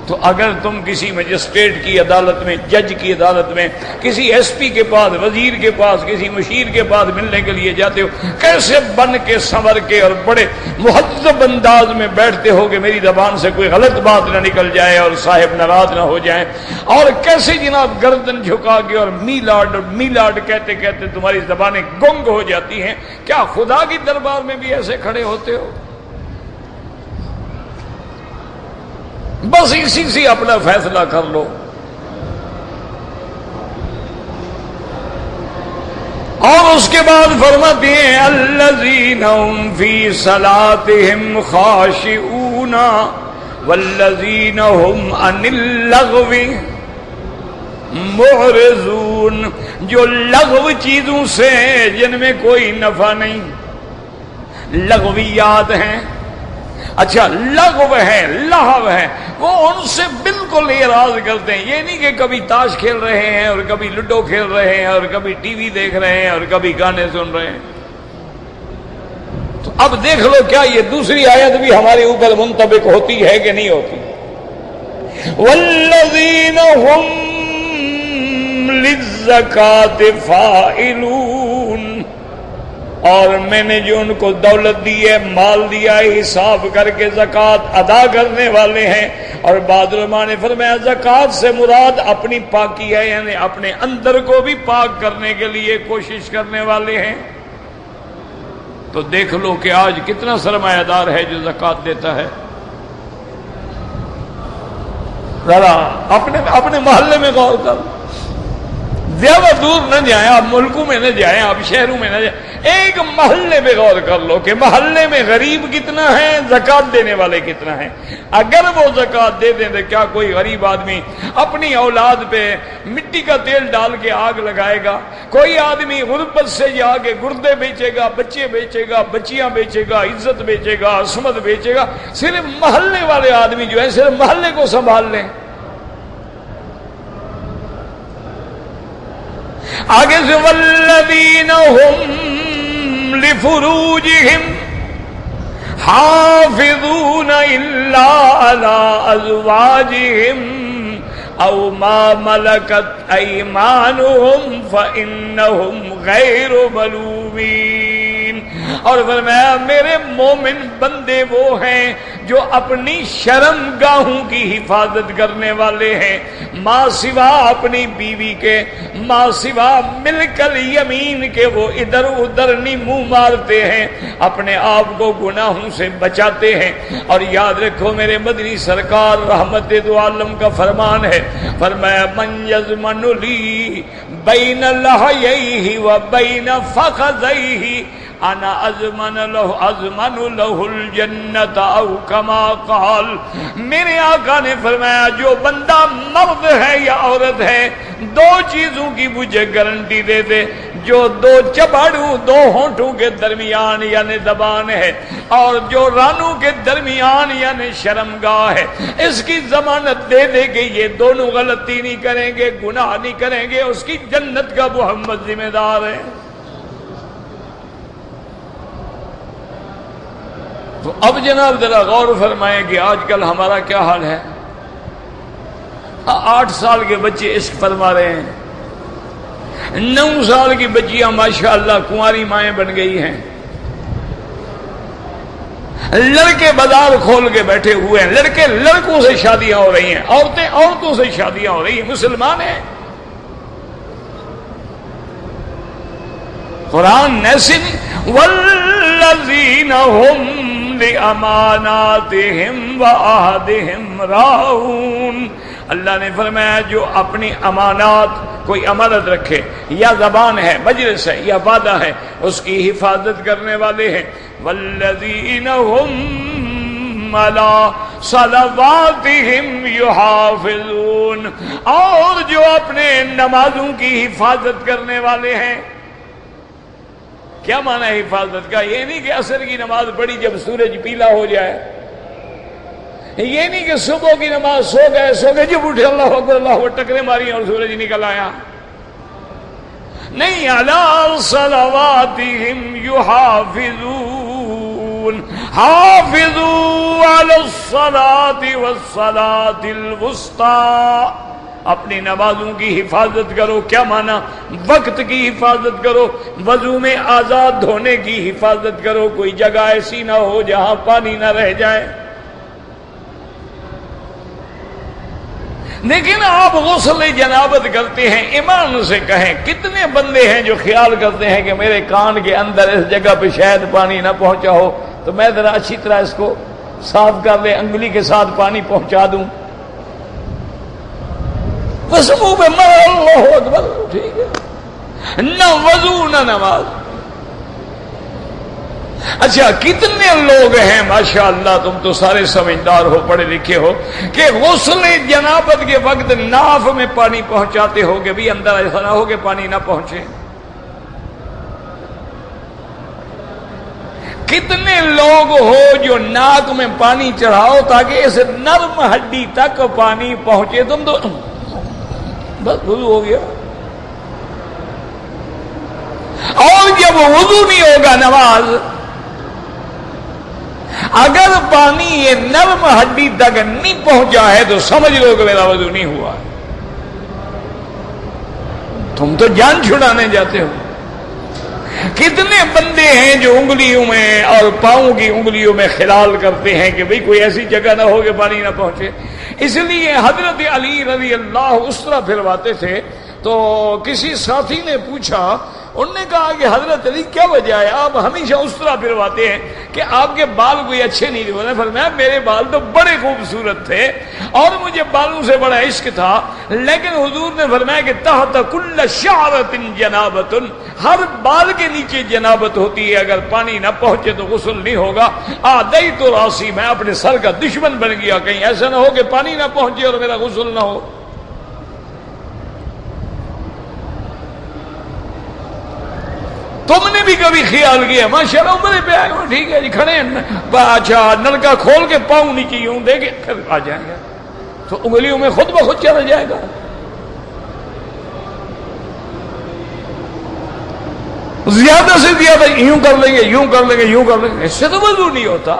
تو اگر تم کسی مجسٹریٹ کی عدالت میں، جج کی عدالت میں، کسی ایس پی کے پاس، وزیر کے پاس، کسی مشیر کے پاس ملنے کے لیے جاتے ہو، کیسے بن کے سنور کے اور بڑے مہذب انداز میں بیٹھتے ہو کہ میری زبان سے کوئی غلط بات نہ نکل جائے اور صاحب ناراض نہ ہو جائیں، اور کیسے جناب گردن جھکا کے اور میلاڈ کہتے کہتے تمہاری زبانیں گنگ ہو جاتی ہیں۔ کیا خدا کی دربار میں بھی ایسے کھڑے ہوتے ہو؟ بس اسی سے اپنا فیصلہ کر لو۔ اور اس کے بعد فرماتے ہیں الذین هم فی صلاتهم خاشعون والذین هم عن اللغو معرضون، جو لغو چیزوں سے جن میں کوئی نفع نہیں، لغویات ہیں، اچھا لغو ہے، لہو ہے، وہ ان سے بالکل اعراض کرتے ہیں۔ یہ نہیں کہ کبھی تاش کھیل رہے ہیں اور کبھی لڈو کھیل رہے ہیں اور کبھی ٹی وی دیکھ رہے ہیں اور کبھی گانے سن رہے ہیں۔ تو اب دیکھ لو کیا یہ دوسری آیت بھی ہمارے اوپر منطبق ہوتی ہے کہ نہیں ہوتی؟ والذین هم للزکاۃ فاعلون، اور میں نے جو ان کو دولت دی ہے، مال دیا ہے، حساب کر کے زکوٰۃ ادا کرنے والے ہیں۔ اور بعض علماء نے فرمایا زکوٰۃ سے مراد اپنی پاکی ہے، یعنی اپنے اندر کو بھی پاک کرنے کے لیے کوشش کرنے والے ہیں۔ تو دیکھ لو کہ آج کتنا سرمایہ دار ہے جو زکوٰۃ دیتا ہے۔ ذرا اپنے محلے میں غور کر، زیادہ دور نہ جائیں آپ، ملکوں میں نہ جائیں آپ، شہروں میں نہ جائیں، ایک محلے میں غور کر لو کہ محلے میں غریب کتنا ہے، زکوٰۃ دینے والے کتنا ہیں۔ اگر وہ زکوٰۃ دے دیں تو کیا کوئی غریب آدمی اپنی اولاد پہ مٹی کا تیل ڈال کے آگ لگائے گا؟ کوئی آدمی غربت سے جا کے گردے بیچے گا، بچے بیچے گا، بچیاں بیچے گا، عزت بیچے گا، عصمت بیچے گا؟ صرف محلے والے آدمی جو ہیں صرف محلے کو سنبھال لیں۔ آگے سے والذین هم لفروجهم حافظون الا على ازواجهم او ما ملكت ايمانهم فانهم غير ملومين، اور فرمایا میرے مومن بندے وہ ہیں جو اپنی شرم گاہوں کی حفاظت کرنے والے ہیں، ماں سوا اپنی بیوی کے، ماں سوا ملک الیمین کے وہ ادھر ادھر نہیں منہ مارتے ہیں، اپنے آپ کو گناہوں سے بچاتے ہیں۔ اور یاد رکھو میرے مدنی سرکار رحمت دو عالم کا فرمان ہے، فرمایا من یضمن لی بین لحییہ و بین فخذیہ انا ازمن له الجنت او کما قال، میرے آقا نے فرمایا جو بندہ مرد ہے یا عورت ہے دو چیزوں کی مجھے گارنٹی دے دے، جو دو چباڑوں دو ہونٹوں کے درمیان یعنی زبان ہے اور جو رانوں کے درمیان یعنی شرمگاہ ہے، اس کی ضمانت دے دے کہ یہ دونوں غلطی نہیں کریں گے، گناہ نہیں کریں گے، اس کی جنت کا محمد ذمہ دار ہے۔ تو اب جناب ذرا غور فرمائیں کہ آج کل ہمارا کیا حال ہے۔ 8 سال کے بچے عشق فرما رہے ہیں، 9 سال کی بچیاں ماشاءاللہ کنواری مائیں بن گئی ہیں، لڑکے بازار کھول کے بیٹھے ہوئے ہیں، لڑکے لڑکوں سے شادیاں ہو رہی ہیں، عورتیں عورتوں سے شادیاں ہو رہی ہیں، مسلمان ہیں۔ قرآن ایسے نہیں، والذین هم لِأَمَانَاتِهِمْ وَعَهْدِهِمْ رَاعُونَ، اللہ نے فرمایا جو اپنی امانات، کوئی امانت رکھے یا زبان ہے، مجلس ہے یا وعدہ ہے، اس کی حفاظت کرنے والے ہیں۔ وَالَّذِينَ هُمْ عَلَىٰ صَلَوَاتِهِمْ يُحَافِظُونَ، اور جو اپنے نمازوں کی حفاظت کرنے والے ہیں۔ کیا معنی ہے حفاظت کا؟ یہ نہیں کہ عصر کی نماز پڑھی جب سورج پیلا ہو جائے، یہ نہیں کہ صبح کی نماز سو گئے جب اٹھے اللہ اکبر اللہ اکبر ٹکرے ماری اور سورج نکل آیا، نہیں۔ علی صلواتہم یحافظون، حافظوا علی الصلاۃ والصلاۃ الوسطی، اپنی نمازوں کی حفاظت کرو۔ کیا مانا؟ وقت کی حفاظت کرو، وضو میں آزاد دھونے کی حفاظت کرو، کوئی جگہ ایسی نہ ہو جہاں پانی نہ رہ جائے۔ لیکن آپ غسل جنابت کرتے ہیں، ایمان سے کہیں کتنے بندے ہیں جو خیال کرتے ہیں کہ میرے کان کے اندر اس جگہ پہ شاید پانی نہ پہنچا ہو تو میں ذرا اچھی طرح اس کو صاف کر لے، انگلی کے ساتھ پانی پہنچا دوں، بس منہ پہ مر اللہ اکبر، ٹھیک ہے، نہ وضو نہ نماز۔ اچھا کتنے لوگ ہیں ماشاءاللہ، تم تو سارے سمجھدار ہو، پڑھے لکھے ہو، کہ غسل جنابت کے وقت ناف میں پانی پہنچاتے ہو کہ بھی اندر ایسا نہ ہو کہ پانی نہ پہنچے؟ کتنے لوگ ہو جو ناک میں پانی چڑھاؤ تاکہ اس نرم ہڈی تک پانی پہنچے؟ تم تو بس وضو ہو گیا، اور جب وضو نہیں ہوگا نماز، اگر پانی یہ نرم ہڈی تک نہیں پہنچا ہے تو سمجھ لو کہ میرا وضو نہیں ہوا۔ تم تو جان چھڑانے جاتے ہو۔ کتنے بندے ہیں جو انگلیوں میں اور پاؤں کی انگلیوں میں خلال کرتے ہیں کہ بھئی کوئی ایسی جگہ نہ ہو کہ پانی نہ پہنچے۔ اس لیے حضرت علی رضی اللہ اس طرح پھرواتے تھے، تو کسی ساتھی نے پوچھا، انہوں نے کہا کہ حضرت علی کیا وجہ ہے آپ ہمیشہ اس طرح پھرواتے ہیں کہ آپ کے بال کوئی اچھے نہیں تھے؟ فرمایا میرے بال تو بڑے خوبصورت تھے اور مجھے بالوں سے بڑا عشق تھا، لیکن حضور نے فرمایا کہ تحت کل شعرۃ جنابۃ، ہر بال کے نیچے جنابت ہوتی ہے، اگر پانی نہ پہنچے تو غسل نہیں ہوگا۔ آدیت راسی، میں اپنے سر کا دشمن بن گیا، کہیں ایسا نہ ہو کہ پانی نہ پہنچے اور میرا غسل نہ ہو۔ تم نے بھی کبھی خیال کیا؟ ماشاءاللہ عمرے پہ آئے ہو، ٹھیک ہے جی، کھڑے ہیں، اچھا نلکا کھول کے پاؤں نیچے یوں دے کے پھر آ جائیں گے تو انگلیوں میں خود بخود چلا جائے گا۔ زیادہ سے زیادہ یوں کر لیں گے، یوں کر لیں گے، یوں کر لیں گے، اس سے تو وضو نہیں ہوتا۔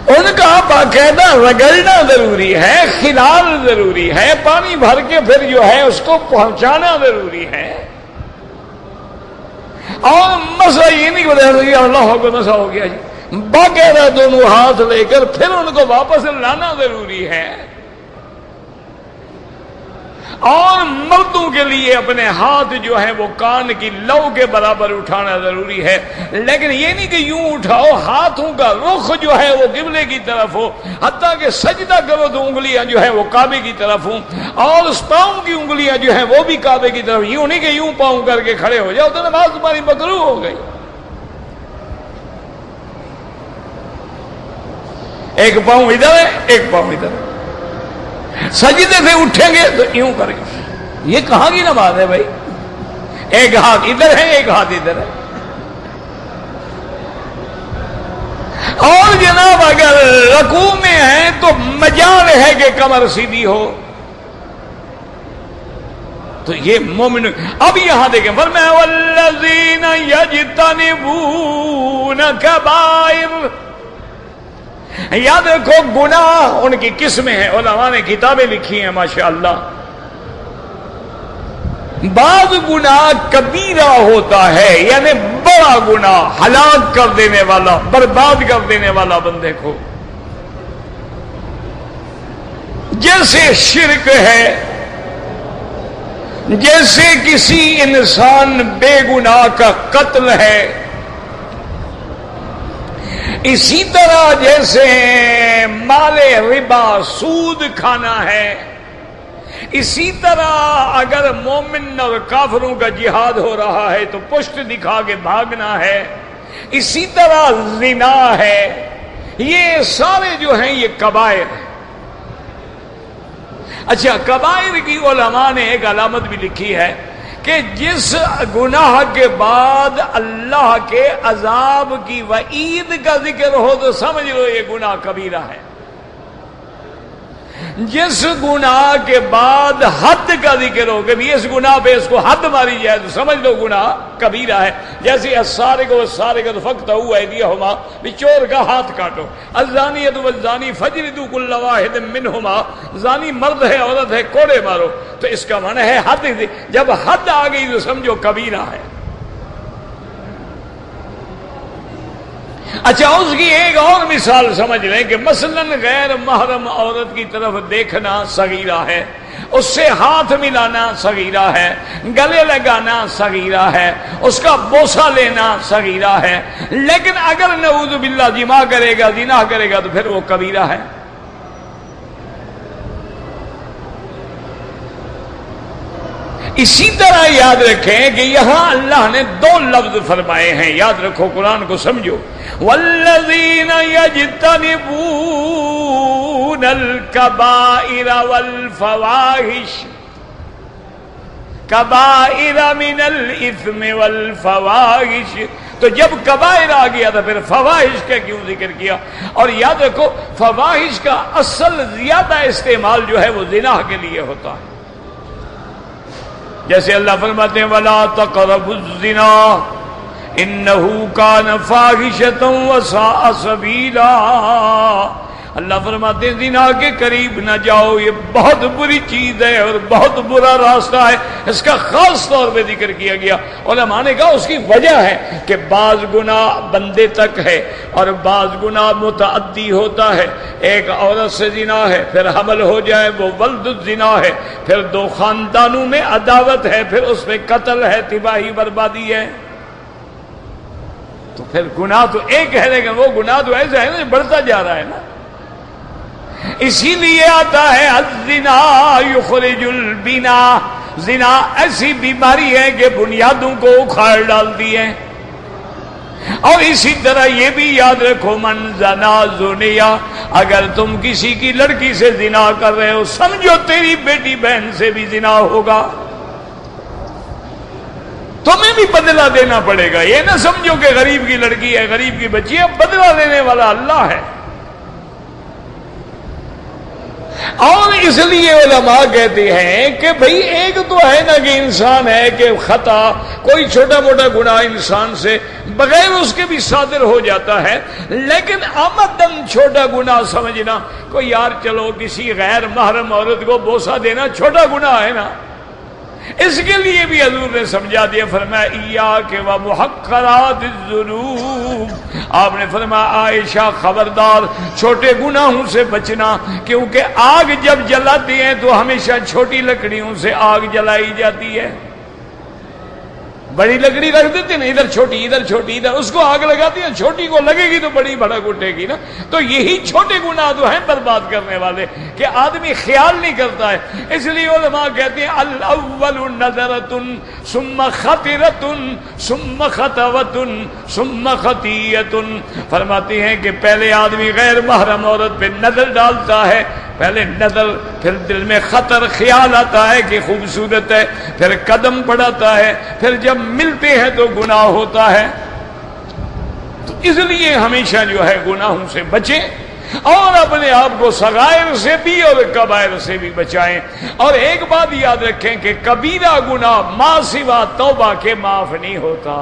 ان کا باقاعدہ رگڑنا ضروری ہے، خلال ضروری ہے، پانی بھر کے پھر جو ہے اس کو پہنچانا ضروری ہے، اور مسئلہ یہ نہیں کہ اللہ کو مسئلہ ہو گیا جی، باقاعدہ دونوں ہاتھ لے کر پھر ان کو واپس لانا ضروری ہے۔ اور مردوں کے لیے اپنے ہاتھ جو ہے وہ کان کی لو کے برابر اٹھانا ضروری ہے، لیکن یہ نہیں کہ یوں اٹھاؤ، ہاتھوں کا رخ جو ہے وہ قبلے کی طرف ہو، حتیٰ کہ سجدہ کرو تو انگلیاں جو ہے وہ کعبے کی طرف ہوں، اور اس پاؤں کی انگلیاں جو ہیں وہ بھی کعبے کی طرف، یوں نہیں کہ یوں پاؤں کر کے کھڑے ہو جاؤ تو نماز تمہاری مکروہ ہو گئی۔ ایک پاؤں ادھر ہے، ایک پاؤں ادھر ہے، سجدے سے اٹھیں گے تو یوں کریں گے، یہ کہاں کی نماز ہے بھائی؟ ایک ہاتھ ادھر ہے، ایک ہاتھ ادھر ہے۔ اور جناب اگر رکوع میں ہیں تو مجال ہے کہ کمر سیدھی ہو، تو یہ مومن۔ اب یہاں دیکھیں فرمایا والذین یجتنبون کبائر، یاد رکھو گناہ ان کی قسمیں ہیں، علماء نے کتابیں لکھی ہیں ماشاءاللہ۔ بعض گناہ کبیرہ ہوتا ہے، یعنی بڑا گناہ، ہلاک کر دینے والا، برباد کر دینے والا بندے کو، جیسے شرک ہے، جیسے کسی انسان بے گناہ کا قتل ہے، اسی طرح جیسے مال ربا سود کھانا ہے، اسی طرح اگر مومن اور کافروں کا جہاد ہو رہا ہے تو پشت دکھا کے بھاگنا ہے، اسی طرح زنا ہے، یہ سارے جو ہیں یہ کبائر ہیں۔ اچھا کبائر کی علماء نے ایک علامت بھی لکھی ہے کہ جس گناہ کے بعد اللہ کے عذاب کی وعید کا ذکر ہو تو سمجھ لو یہ گناہ کبیرہ ہے، جس گناہ کے بعد حد کا ذکر ہو کہ اس گناہ پہ اس کو حد ماری جائے تو سمجھ لو گناہ کبیرہ ہے، جیسے السارق والسارقۃ فاقطعوا ایدیہما، چور کا ہاتھ کاٹو، الزانیۃ والزانی فاجلدوا کل واحد منہما، زانی مرد ہے عورت ہے کوڑے مارو، تو اس کا معنی ہے حد، جب حد آ گئی تو سمجھو کبیرہ ہے۔ اچھا اس کی ایک اور مثال سمجھ لیں کہ مثلا غیر محرم عورت کی طرف دیکھنا صغیرہ ہے، اس سے ہاتھ ملانا صغیرہ ہے، گلے لگانا صغیرہ ہے، اس کا بوسہ لینا صغیرہ ہے، لیکن اگر نعوذ باللہ جماع کرے گا، زنا کرے گا تو پھر وہ کبیرہ ہے۔ اسی طرح یاد رکھیں کہ یہاں اللہ نے دو لفظ فرمائے ہیں، یاد رکھو، قرآن کو سمجھو، والذین یجتنبون الکبائر والفواحش، کبائر من الاثم والفواحش، تو جب کبائر آ گیا تو پھر فواحش کا کیوں ذکر کیا؟ اور یاد رکھو فواحش کا اصل زیادہ استعمال جو ہے وہ زنا کے لیے ہوتا ہے، جیسے اللہ فرماتے ہیں وَلَا تَقْرَبُوا الزِّنَا إِنَّهُ كَانَ فَاحِشَةً وَسَاءَ سَبِيلًا۔ اللہ فرماتے ہیں زنا کے قریب نہ جاؤ، یہ بہت بری چیز ہے اور بہت برا راستہ ہے، اس کا خاص طور پہ ذکر کیا گیا۔ علماء نے کہا اس کی وجہ ہے کہ بعض گناہ بندے تک ہے اور بعض گناہ متعدی ہوتا ہے، ایک عورت سے زنا ہے پھر حمل ہو جائے وہ ولد الزنا ہے، پھر دو خاندانوں میں عداوت ہے، پھر اس میں قتل ہے، تباہی بربادی ہے، تو پھر گناہ تو ایک ہے لیکن وہ گناہ تو ایسا ہے نا بڑھتا جا رہا ہے نا۔ اسی لیے آتا ہے الزنا یخرج البنا، زنا ایسی بیماری ہے کہ بنیادوں کو اکھاڑ ڈالتی ہے۔ اور اسی طرح یہ بھی یاد رکھو من زنا زنیا، اگر تم کسی کی لڑکی سے زنا کر رہے ہو سمجھو تیری بیٹی بہن سے بھی زنا ہوگا، تمہیں بھی بدلہ دینا پڑے گا۔ یہ نہ سمجھو کہ غریب کی لڑکی ہے، غریب کی بچی ہے، بدلہ لینے والا اللہ ہے۔ اور اس لیے علماء کہتے ہیں کہ بھئی ایک تو ہے نا کہ انسان ہے کہ خطا کوئی چھوٹا موٹا گناہ انسان سے بغیر اس کے بھی صادر ہو جاتا ہے، لیکن آمدن چھوٹا گناہ سمجھنا، کوئی یار چلو کسی غیر محرم عورت کو بوسہ دینا چھوٹا گناہ ہے نا، اس کے لیے بھی حضور نے سمجھا دیا، فرمایا ایاک و محقرات الذنوب، آپ نے فرمایا عائشہ خبردار چھوٹے گناہوں سے بچنا، کیونکہ آگ جب جلاتی ہیں تو ہمیشہ چھوٹی لکڑیوں سے آگ جلائی جاتی ہے، بڑی لکڑی رکھ دیتے نا ادھر چھوٹی ادھر چھوٹی ادھر، اس کو آگ لگاتی ہے، چھوٹی کو لگے گی تو بڑی بھڑک اٹھے گی نا۔ تو یہی چھوٹے گناہ تو ہیں برباد کرنے والے کہ آدمی خیال نہیں کرتا ہے، اس لیے علماء کہتے ہیں الاول نظرۃ ثم خطرۃ ثم خطوۃ ثم خطیۃ، فرماتے ہیں کہ پہلے آدمی غیر محرم عورت پہ نظر ڈالتا ہے، پہلے نظر، پھر دل میں خطر خیال آتا ہے کہ خوبصورت ہے، پھر قدم بڑھاتا ہے، پھر جب ملتے ہیں تو گناہ ہوتا ہے۔ تو اس لیے ہمیشہ جو ہے گناہوں سے بچیں اور اپنے آپ کو صغائر سے بھی اور کبائر سے بھی بچائیں۔ اور ایک بات یاد رکھیں کہ کبیرہ گناہ ما سوا توبہ کے معاف نہیں ہوتا،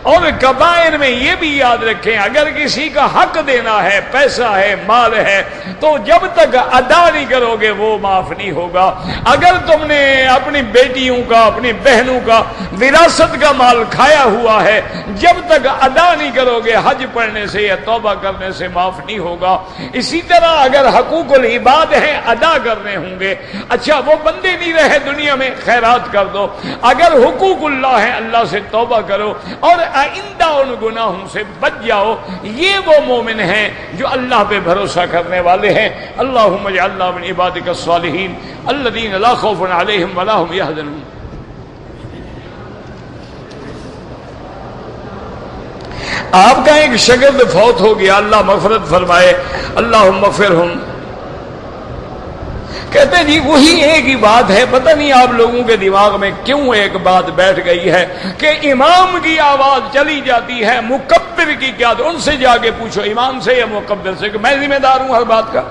اور کبائر میں یہ بھی یاد رکھیں اگر کسی کا حق دینا ہے، پیسہ ہے، مال ہے، تو جب تک ادا نہیں کرو گے وہ معاف نہیں ہوگا۔ اگر تم نے اپنی بیٹیوں کا، اپنی بہنوں کا وراثت کا مال کھایا ہوا ہے، جب تک ادا نہیں کرو گے حج پڑھنے سے یا توبہ کرنے سے معاف نہیں ہوگا۔ اسی طرح اگر حقوق العباد ہیں ادا کرنے ہوں گے، اچھا وہ بندے نہیں رہے دنیا میں، خیرات کر دو، اگر حقوق اللہ ہیں اللہ سے توبہ کرو اور آئندہ ان گناہوں سے بچ جاؤ، یہ وہ مومن ہیں جو اللہ پہ بھروسہ کرنے والے ہیں۔ اللہم اجعلنا من عبادک الصالحین الذین لا خوف علیہم ولا هم یحزنون۔ آپ کا ایک شاگرد فوت ہو گیا، اللہ مغفرت فرمائے، اللہم اغفرہم۔ کہتے ہیں جی وہی ایک ہی بات ہے، پتہ نہیں آپ لوگوں کے دماغ میں کیوں ایک بات بیٹھ گئی ہے کہ امام کی آواز چلی جاتی ہے، مکبر کی کیا؟ ان سے جا کے پوچھو امام سے یا مکبر سے کہ میں ذمہ دار ہوں ہر بات کا۔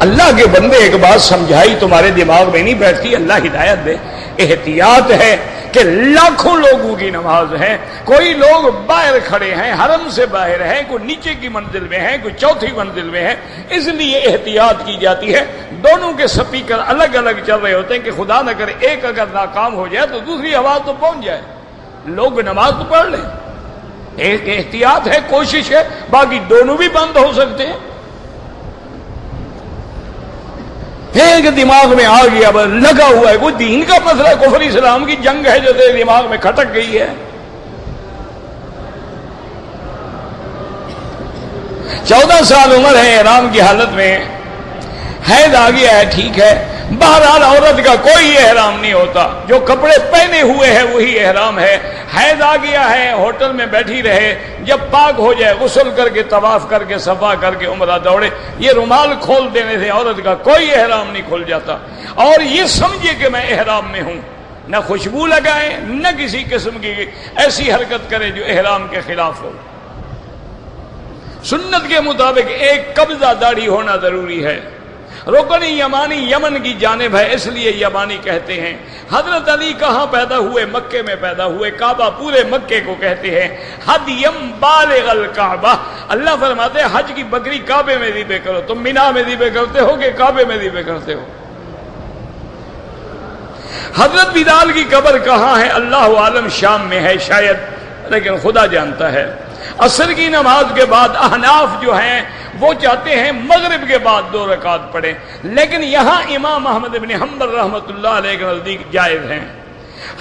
اللہ کے بندے ایک بات سمجھائی تمہارے دماغ میں نہیں بیٹھتی، اللہ ہدایت دے۔ احتیاط ہے کہ لاکھوں لوگوں کی نماز ہے، کوئی لوگ باہر کھڑے ہیں، حرم سے باہر ہیں، کوئی نیچے کی منزل میں ہے، کوئی چوتھی منزل میں ہے، اس لیے احتیاط کی جاتی ہے۔ دونوں کے سپیکر الگ الگ چل رہے ہوتے ہیں کہ خدا نہ کرے ایک اگر ناکام ہو جائے تو دوسری آواز تو پہنچ جائے، لوگ نماز تو پڑھ لیں۔ ایک احتیاط ہے، کوشش ہے، باقی دونوں بھی بند ہو سکتے ہیں۔ ایک دماغ میں آ گیا لگا ہوا ہے، کوئی دین کا مسئلہ، کفر اسلام کی جنگ ہے جو تیرے دماغ میں کھٹک گئی ہے۔ 14 سال عمر ہے، احرام کی حالت میں، حیض آ گیا ہے، ٹھیک ہے، بہرحال عورت کا کوئی احرام نہیں ہوتا، جو کپڑے پہنے ہوئے ہیں وہی احرام ہے۔ حیض آ گیا ہے، ہوٹل میں بیٹھی رہے، جب پاک ہو جائے غسل کر کے طواف کر کے صفا کر کے عمرہ دوڑے۔ یہ رومال کھول دینے سے عورت کا کوئی احرام نہیں کھل جاتا، اور یہ سمجھے کہ میں احرام میں ہوں، نہ خوشبو لگائے نہ کسی قسم کی ایسی حرکت کرے جو احرام کے خلاف ہو۔ سنت کے مطابق ایک قبضہ داڑھی ہونا ضروری ہے۔ رکن یمانی یمن کی جانب ہے، اس لیے یمانی کہتے ہیں۔ حضرت علی کہاں پیدا ہوئے؟ مکے میں پیدا ہوئے۔ کعبہ پورے مکے کو کہتے ہیں حدیم بالغ الکعبہ۔ اللہ فرماتے ہیں حج کی بکری کعبے میں ذبح کرو۔ تم مینا میں ذبح کرتے ہو کہ کعبے میں ذبح کرتے ہو؟ حضرت بلال کی قبر کہاں ہے؟ اللہ عالم، شام میں ہے شاید، لیکن خدا جانتا ہے۔ عصر کی نماز کے بعد احناف جو ہیں وہ چاہتے ہیں مغرب کے بعد 2 رکعت پڑھیں، لیکن یہاں امام احمد بن حنبل رحمۃ اللہ علیہ کے نزدیک جائز ہیں۔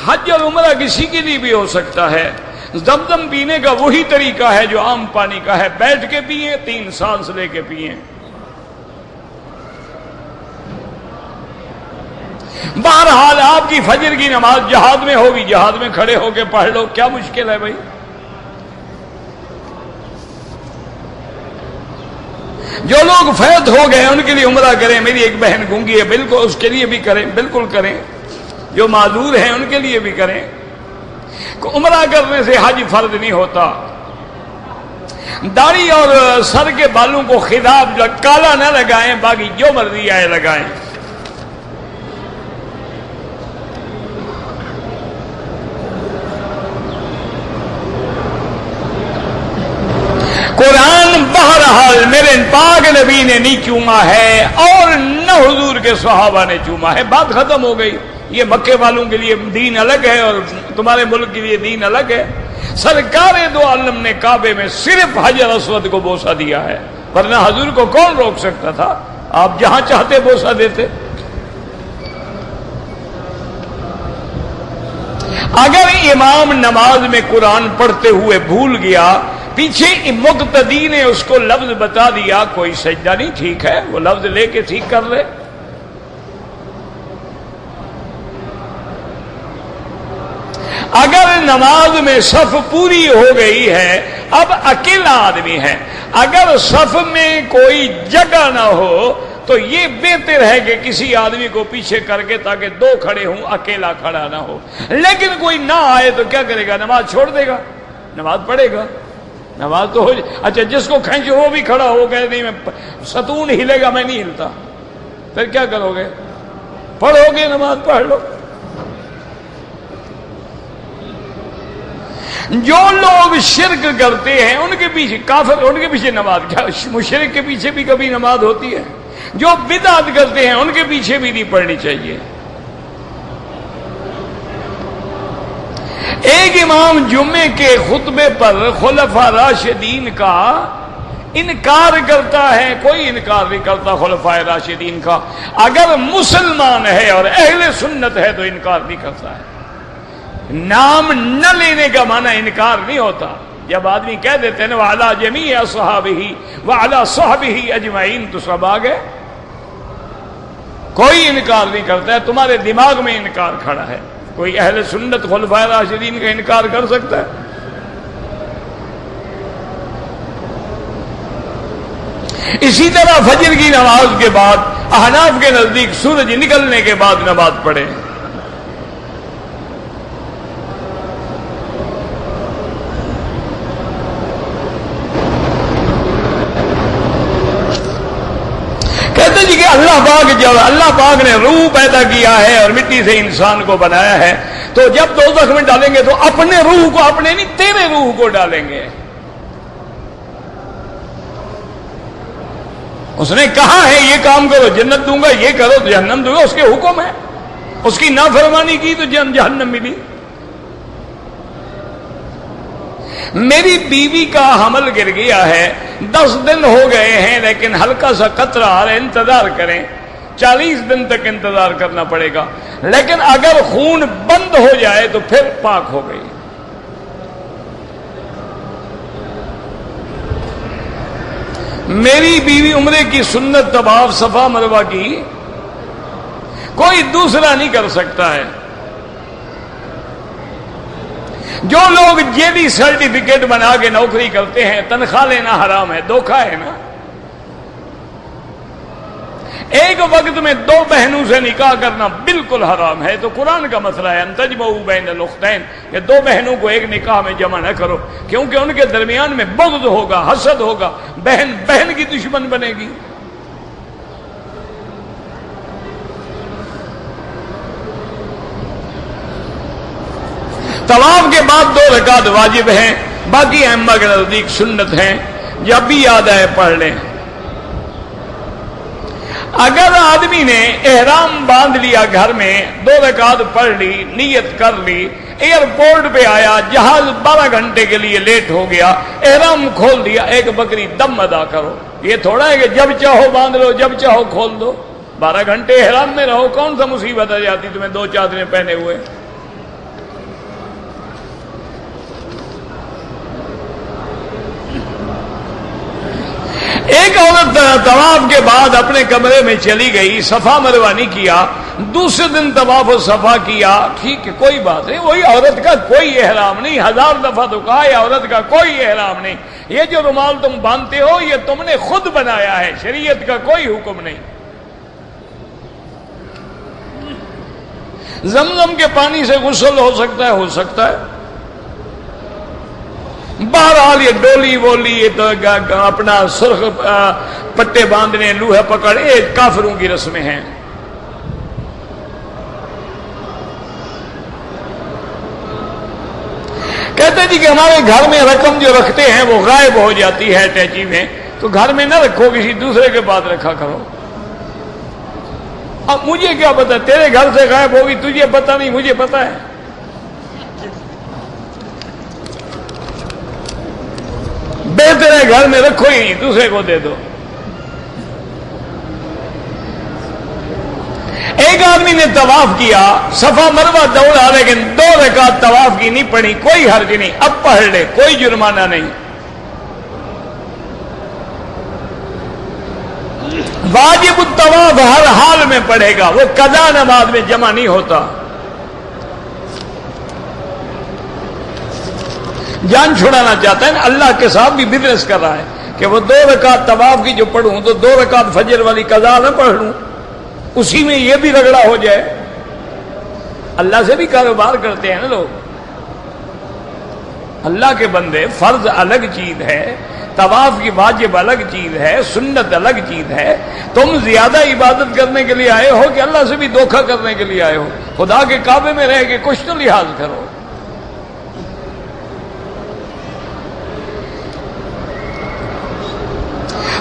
حج اور عمرہ کسی کے لیے بھی ہو سکتا ہے۔ زمزم پینے کا وہی طریقہ ہے جو عام پانی کا ہے، بیٹھ کے پیئیں، 3 سانس لے کے پیئیں۔ بہرحال آپ کی فجر کی نماز جہاد میں ہوگی، جہاد میں کھڑے ہو کے پڑھ لو، کیا مشکل ہے بھائی؟ جو لوگ فوت ہو گئے ان کے لیے عمرہ کریں۔ میری ایک بہن گونگی ہے، بالکل اس کے لیے بھی کریں، بالکل کریں۔ جو معذور ہیں ان کے لیے بھی کریں۔ عمرہ کرنے سے حج فرض نہیں ہوتا۔ داڑھی اور سر کے بالوں کو خضاب کالا نہ لگائیں، باقی جو مرضی آئے لگائیں۔ قرآن بہرحال میرے پاک نبی نے نہیں چوما ہے اور نہ حضور کے صحابہ نے چوما ہے، بات ختم ہو گئی۔ یہ مکے والوں کے لیے دین الگ ہے اور تمہارے ملک کے لیے دین الگ ہے۔ سرکار دو عالم نے کعبے میں صرف حجر اسود کو بوسہ دیا ہے، ورنہ حضور کو کون روک سکتا تھا؟ آپ جہاں چاہتے بوسہ دیتے۔ اگر امام نماز میں قرآن پڑھتے ہوئے بھول گیا، پیچھے مقتدی نے اس کو لفظ بتا دیا، کوئی سجدہ نہیں، ٹھیک ہے، وہ لفظ لے کے ٹھیک کر لے۔ اگر نماز میں صف پوری ہو گئی ہے، اب اکیلا آدمی ہے، اگر صف میں کوئی جگہ نہ ہو تو یہ بہتر ہے کہ کسی آدمی کو پیچھے کر کے، تاکہ 2 کھڑے ہوں، اکیلا کھڑا نہ ہو۔ لیکن کوئی نہ آئے تو کیا کرے گا؟ نماز چھوڑ دے گا، نماز پڑھے گا، نماز تو ہو جائے۔ اچھا، جس کو کھینچ وہ بھی کھڑا ہو گئے، نہیں میں ستون ہلے گا، میں نہیں ہلتا، پھر کیا کرو گے؟ پڑھو گے، نماز پڑھ لو۔ جو لوگ شرک کرتے ہیں ان کے پیچھے، کافر ان کے پیچھے نماز کیا؟ مشرک کے پیچھے بھی کبھی نماز ہوتی ہے؟ جو بدعت کرتے ہیں ان کے پیچھے بھی نہیں پڑھنی چاہیے۔ ایک امام جمعے کے خطبے پر خلفاء راشدین کا انکار کرتا ہے، کوئی انکار نہیں کرتا خلفاء راشدین کا۔ اگر مسلمان ہے اور اہل سنت ہے تو انکار نہیں کرتا ہے۔ نام نہ لینے کا معنی انکار نہیں ہوتا۔ جب آدمی کہہ دیتے ہیں وعلی جمیع اصحابہ وعلی صحبہ اجمعین، تو سب آ گئے، کوئی انکار نہیں کرتا ہے۔ تمہارے دماغ میں انکار کھڑا ہے۔ کوئی اہل سنت خلفاء راشدین کا انکار کر سکتا ہے؟ اسی طرح فجر کی نماز کے بعد احناف کے نزدیک سورج نکلنے کے بعد نماز پڑھیں۔ کہتے جی کہ اللہ پاک نے روح پیدا کیا ہے اور مٹی سے انسان کو بنایا ہے، تو جب دوزخ میں ڈالیں گے تو اپنے روح کو، اپنے نہیں تیرے روح کو ڈالیں گے۔ اس نے کہا ہے یہ کام کرو جنت دوں گا، یہ کرو تو جہنم دوں گا، اس کے حکم ہے۔ اس کی نافرمانی کی تو جہنم ملی۔ میری بیوی کا حمل گر گیا ہے، 10 دن ہو گئے ہیں، لیکن ہلکا سا قطرہ آ رہا ہے، انتظار کریں، 40 دن تک انتظار کرنا پڑے گا، لیکن اگر خون بند ہو جائے تو پھر پاک ہو گئی۔ میری بیوی عمرے کی سنت طواف صفا مروہ کی کوئی دوسرا نہیں کر سکتا ہے. جو لوگ جیلی سرٹیفکیٹ بنا کے نوکری کرتے ہیں تنخواہ لینا حرام ہے، دھوکہ ہے نا. ایک وقت میں 2 بہنوں سے نکاح کرنا بالکل حرام ہے. تو قرآن کا مسئلہ ہے ان تجمعوا بین الاختین، کہ 2 بہنوں کو ایک نکاح میں جمع نہ کرو، کیونکہ ان کے درمیان میں بغض ہوگا، حسد ہوگا، بہن بہن کی دشمن بنے گی. طواف کے بعد 2 رکعت واجب ہیں، باقی ائمہ کے نزدیک سنت ہیں، جب بھی یاد آئے پڑھ لیں. اگر آدمی نے احرام باندھ لیا گھر میں، 2 رکعت پڑھ لی، نیت کر لی، ایئرپورٹ پہ آیا، جہاز 12 گھنٹے کے لیے لیٹ ہو گیا، احرام کھول دیا، 1 بکری دم ادا کرو. یہ تھوڑا ہے کہ جب چاہو باندھ لو، جب چاہو کھول دو. 12 گھنٹے احرام میں رہو، کون سا مصیبت آ جاتی تمہیں 2 چادریں پہنے ہوئے. ایک عورت طواف کے بعد اپنے کمرے میں چلی گئی، صفا مروہ نہیں کیا، دوسرے دن طواف و صفا کیا، ٹھیک ہے کوئی بات نہیں، وہی عورت کا کوئی احرام نہیں. 1000 دفعہ تو کہا ہے عورت کا کوئی احرام نہیں. یہ جو رومال تم باندھتے ہو یہ تم نے خود بنایا ہے، شریعت کا کوئی حکم نہیں. زمزم کے پانی سے غسل ہو سکتا ہے، ہو سکتا ہے. بہرحال یہ ڈولی وولی، یہ اپنا سرخ پٹے باندھنے، لوہے پکڑ، یہ کافروں کی رسمیں ہیں. کہتے جی کہ ہمارے گھر میں رقم جو رکھتے ہیں وہ غائب ہو جاتی ہے اٹیچی میں، تو گھر میں نہ رکھو، کسی دوسرے کے پاس رکھا کرو. اب مجھے کیا پتا، تیرے گھر سے غائب ہوگی، تجھے پتا نہیں، مجھے پتا ہے. بہتر ہے گھر میں رکھو ہی نہیں، دوسرے کو دے دو. ایک آدمی نے طواف کیا، صفا مروہ دوڑا، لیکن 2 رکعت طواف کی نہیں پڑھی، کوئی حرج نہیں، اب پڑھ لے، کوئی جرمانہ نہیں. واجب الطواف ہر حال میں پڑھے گا، وہ قضا نماز میں جمع نہیں ہوتا. جان چھڑانا چاہتا ہے نا، اللہ کے ساتھ بھی بزنس کر رہا ہے کہ وہ 2 رکعت طواف کی جو پڑھوں تو 2 رکعت فجر والی قضا نہ پڑھ لوں، اسی میں یہ بھی رگڑا ہو جائے. اللہ سے بھی کاروبار کرتے ہیں نا لوگ. اللہ کے بندے، فرض الگ چیز ہے، طواف کی واجب الگ چیز ہے، سنت الگ چیز ہے. تم زیادہ عبادت کرنے کے لیے آئے ہو کہ اللہ سے بھی دھوکہ کرنے کے لیے آئے ہو؟ خدا کے کعبے میں رہ کے کچھ تو لحاظ کرو.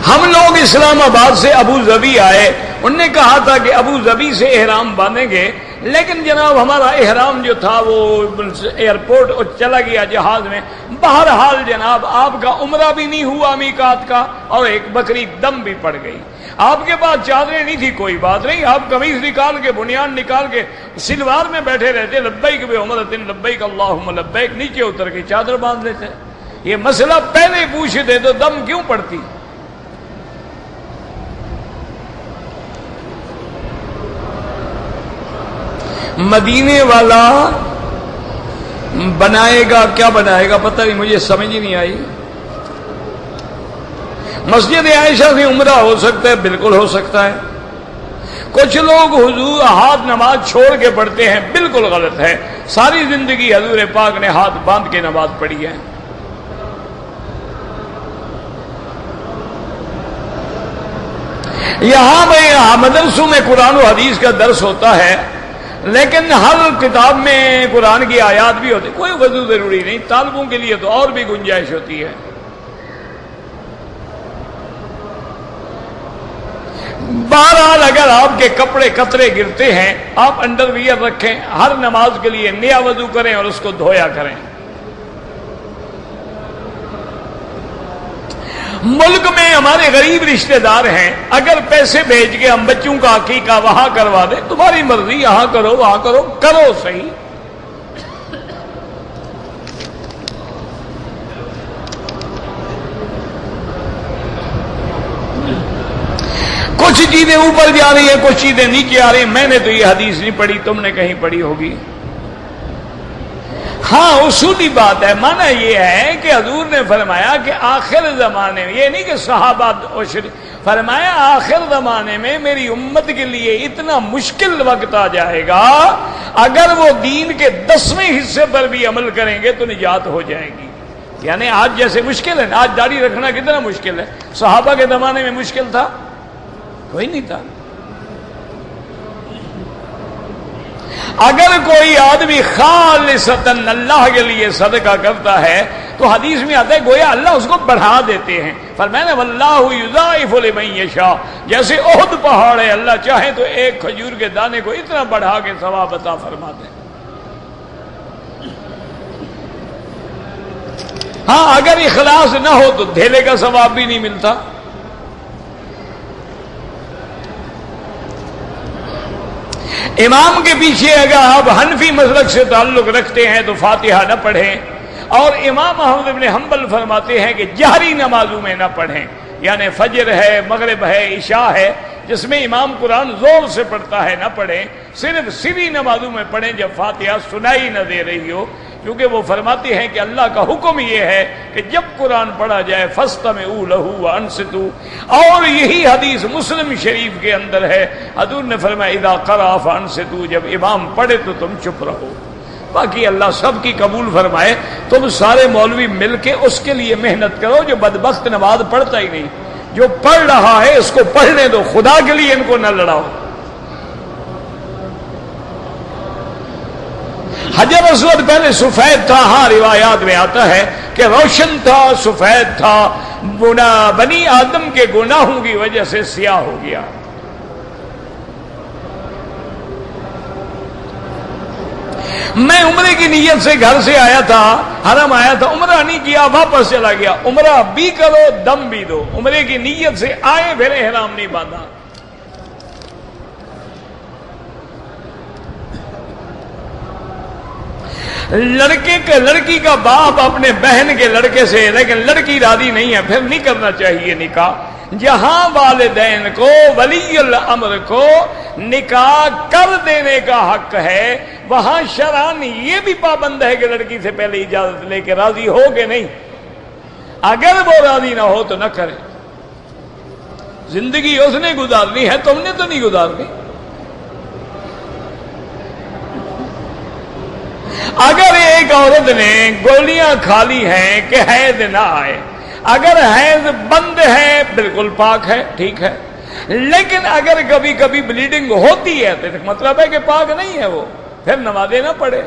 ہم لوگ اسلام آباد سے ابو ظبی آئے، انہوں نے کہا تھا کہ ابو ظبی سے احرام باندھیں گے، لیکن جناب ہمارا احرام جو تھا وہ ایئرپورٹ چلا گیا جہاز میں. بہرحال جناب آپ کا عمرہ بھی نہیں ہوا میقات کا، اور 1 بکری دم بھی پڑ گئی. آپ کے پاس چادریں نہیں تھی، کوئی بات نہیں، آپ قمیض نکال کے، بنیان نکال کے سلوار میں بیٹھے رہتے، لبیک بعمرۃ لبیک اللہم لبیک، نیچے اتر کے چادر باندھ لیتے. یہ مسئلہ پہلے پوچھ دے تو دم کیوں پڑتی. مدینے والا بنائے گا، کیا بنائے گا پتہ نہیں، مجھے سمجھ ہی نہیں آئی. مسجد عائشہ سے عمرہ ہو سکتا ہے، بالکل ہو سکتا ہے. کچھ لوگ حضور ہاتھ نماز چھوڑ کے پڑھتے ہیں، بالکل غلط ہے. ساری زندگی حضور پاک نے ہاتھ باندھ کے نماز پڑھی ہے. یہاں مدرسوں میں قرآن و حدیث کا درس ہوتا ہے، لیکن ہر کتاب میں قرآن کی آیات بھی ہوتی، کوئی وضو ضروری نہیں. طالبوں کے لیے تو اور بھی گنجائش ہوتی ہے. بہرحال اگر آپ کے کپڑے قطرے گرتے ہیں، آپ انڈر ویئر رکھیں، ہر نماز کے لیے نیا وضو کریں اور اس کو دھویا کریں. ملک میں ہمارے غریب رشتہ دار ہیں، اگر پیسے بھیج کے ہم بچوں کا عقیقہ وہاں کروا دیں، تمہاری مرضی، یہاں کرو وہاں کرو، کرو صحیح. کچھ چیزیں اوپر جا رہی ہیں، کچھ چیزیں نیچے آ رہی ہیں. میں نے تو یہ حدیث نہیں پڑھی، تم نے کہیں پڑھی ہوگی. ہاں اصولی بات ہے، معنی یہ ہے کہ حضور نے فرمایا کہ آخر زمانے میں، یہ نہیں کہ صحابہ فرمایا آخر زمانے میں میری امت کے لیے اتنا مشکل وقت آ جائے گا، اگر وہ دین کے 10ویں حصے پر بھی عمل کریں گے تو نجات ہو جائے گی. یعنی آج جیسے مشکل ہے، آج داڑھی رکھنا کتنا مشکل ہے، صحابہ کے زمانے میں مشکل تھا؟ کوئی نہیں تھا. اگر کوئی آدمی خالصتاً اللہ کے لیے صدقہ کرتا ہے تو حدیث میں آتا ہے گویا اللہ اس کو بڑھا دیتے ہیں. فرمایا واللہ یضاعف لمن یشاء، جیسے احد پہاڑ ہے، اللہ چاہے تو ایک کھجور کے دانے کو اتنا بڑھا کے ثواب عطا فرماتے ہیں. ہاں اگر اخلاص نہ ہو تو دھیلے کا ثواب بھی نہیں ملتا. امام کے پیچھے اگر آپ حنفی مسلک سے تعلق رکھتے ہیں تو فاتحہ نہ پڑھیں، اور امام احمد بن حنبل فرماتے ہیں کہ جہری نمازوں میں نہ پڑھیں. یعنی فجر ہے، مغرب ہے، عشاء ہے، جس میں امام قرآن زور سے پڑھتا ہے، نہ پڑھیں. صرف سری نمازوں میں پڑھیں جب فاتحہ سنائی نہ دے رہی ہو، کیونکہ وہ فرماتے ہیں کہ اللہ کا حکم یہ ہے کہ جب قرآن پڑھا جائے فاستمعوا لہ وانصتوا. اور یہی حدیث مسلم شریف کے اندر ہے، حضور نے فرمایا اذا قرأ فانصتوا، جب امام پڑھے تو تم چپ رہو. باقی اللہ سب کی قبول فرمائے. تم سارے مولوی مل کے اس کے لیے محنت کرو جو بدبخت نماز پڑھتا ہی نہیں. جو پڑھ رہا ہے اس کو پڑھنے دو، خدا کے لیے ان کو نہ لڑاؤ. حجر اسود پہلے سفید تھا، ہاں روایات میں آتا ہے کہ روشن تھا، سفید تھا، بنی آدم کے گناہوں کی وجہ سے سیاہ ہو گیا. میں عمرے کی نیت سے گھر سے آیا تھا، حرم آیا تھا، عمرہ نہیں کیا، واپس چلا گیا. عمرہ بھی کرو، دم بھی دو. عمرے کی نیت سے آئے پھر احرام نہیں باندھا. لڑکی کا باپ اپنے بہن کے لڑکے سے، لیکن لڑکی راضی نہیں ہے، پھر نہیں کرنا چاہیے نکاح. جہاں والدین کو، ولی الامر کو نکاح کر دینے کا حق ہے، وہاں شرعاً یہ بھی پابند ہے کہ لڑکی سے پہلے اجازت لے کے راضی ہو کہ نہیں. اگر وہ راضی نہ ہو تو نہ کرے. زندگی اس نے گزارنی ہے، تم نے تو نہیں گزارنی. اگر ایک عورت نے گولیاں کھا لی ہیں کہ حیض نہ آئے، اگر حیض بند ہے بالکل پاک ہے، ٹھیک ہے. لیکن اگر کبھی کبھی بلیڈنگ ہوتی ہے تو مطلب ہے کہ پاک نہیں ہے وہ، پھر نمازیں نہ پڑھے.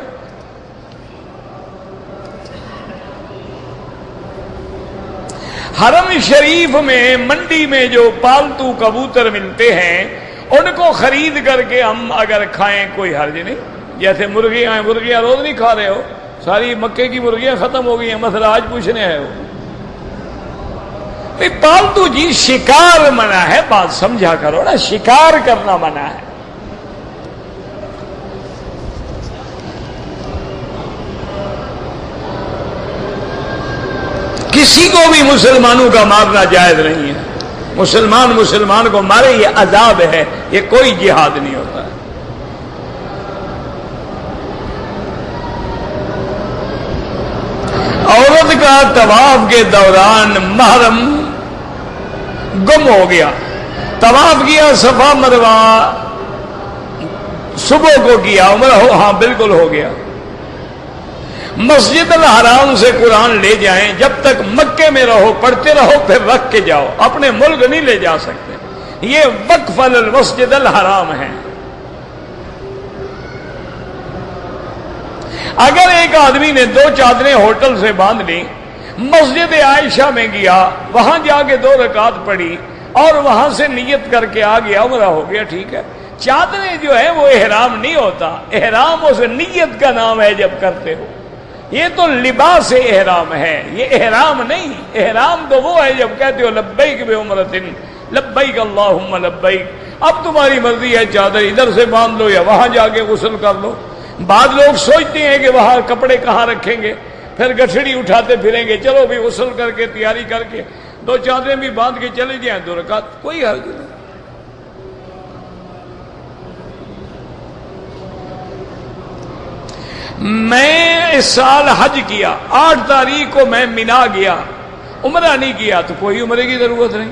حرم شریف میں منڈی میں جو پالتو کبوتر ملتے ہیں ان کو خرید کر کے ہم اگر کھائیں کوئی حرج نہیں. جیسے مرغیاں ہیں، مرغیاں روز نہیں کھا رہے ہو، ساری مکے کی مرغیاں ختم ہو گئی ہیں، مسئلہ آج پوچھنے ہے. وہ پالتو جی شکار منع ہے، بات سمجھا کرو نا، شکار کرنا منع ہے. کسی کو بھی مسلمانوں کا مارنا جائز نہیں ہے. مسلمان کو مارے یہ عذاب ہے، یہ کوئی جہاد نہیں ہوتا ہے. عورت کا طواف کے دوران محرم گم ہو گیا. طواف کیا صفا مروہ، صبح کو کیا، عمرہ ہو، ہاں بالکل ہو گیا. مسجد الحرام سے قرآن لے جائیں، جب تک مکے میں رہو پڑھتے رہو، پھر رکھ کے جاؤ. اپنے ملک نہیں لے جا سکتے، یہ وقف المسجد الحرام ہے. اگر ایک آدمی نے 2 چادریں ہوٹل سے باندھ لی، مسجد عائشہ میں گیا، وہاں جا کے 2 رکعت پڑھی اور وہاں سے نیت کر کے آ گیا، عمرہ ہو گیا، ٹھیک ہے. چادریں جو ہے وہ احرام نہیں ہوتا. احرام اس نیت کا نام ہے جب کرتے ہو. یہ تو لباس احرام ہے، یہ احرام نہیں. احرام تو وہ ہے جب کہتے ہو لبیک بعمرۃ، لبیک اللہم لبیک. اب تمہاری مرضی ہے، چادر ادھر سے باندھ لو یا وہاں جا کے غسل کر لو. بعض لوگ سوچتے ہیں کہ وہاں کپڑے کہاں رکھیں گے، پھر گٹھڑی اٹھاتے پھریں گے. چلو بھی غسل کر کے تیاری کر کے 2 چادریں بھی باندھ کے چلے جائیں، 2 رکعت، کوئی حرج نہیں. میں اس سال حج کیا، 8 تاریخ کو میں مینا گیا، عمرہ نہیں کیا، تو کوئی عمرے کی ضرورت نہیں،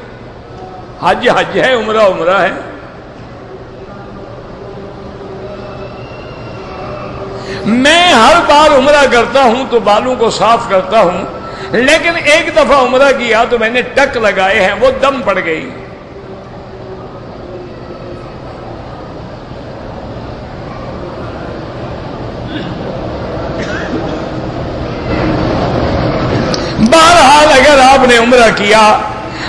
حج حج ہے، عمرہ عمرہ ہے۔ میں ہر بار عمرہ کرتا ہوں تو بالوں کو صاف کرتا ہوں، لیکن ایک دفعہ عمرہ کیا تو میں نے ٹک لگائے ہیں، وہ دم پڑ گئی۔ بہرحال اگر آپ نے عمرہ کیا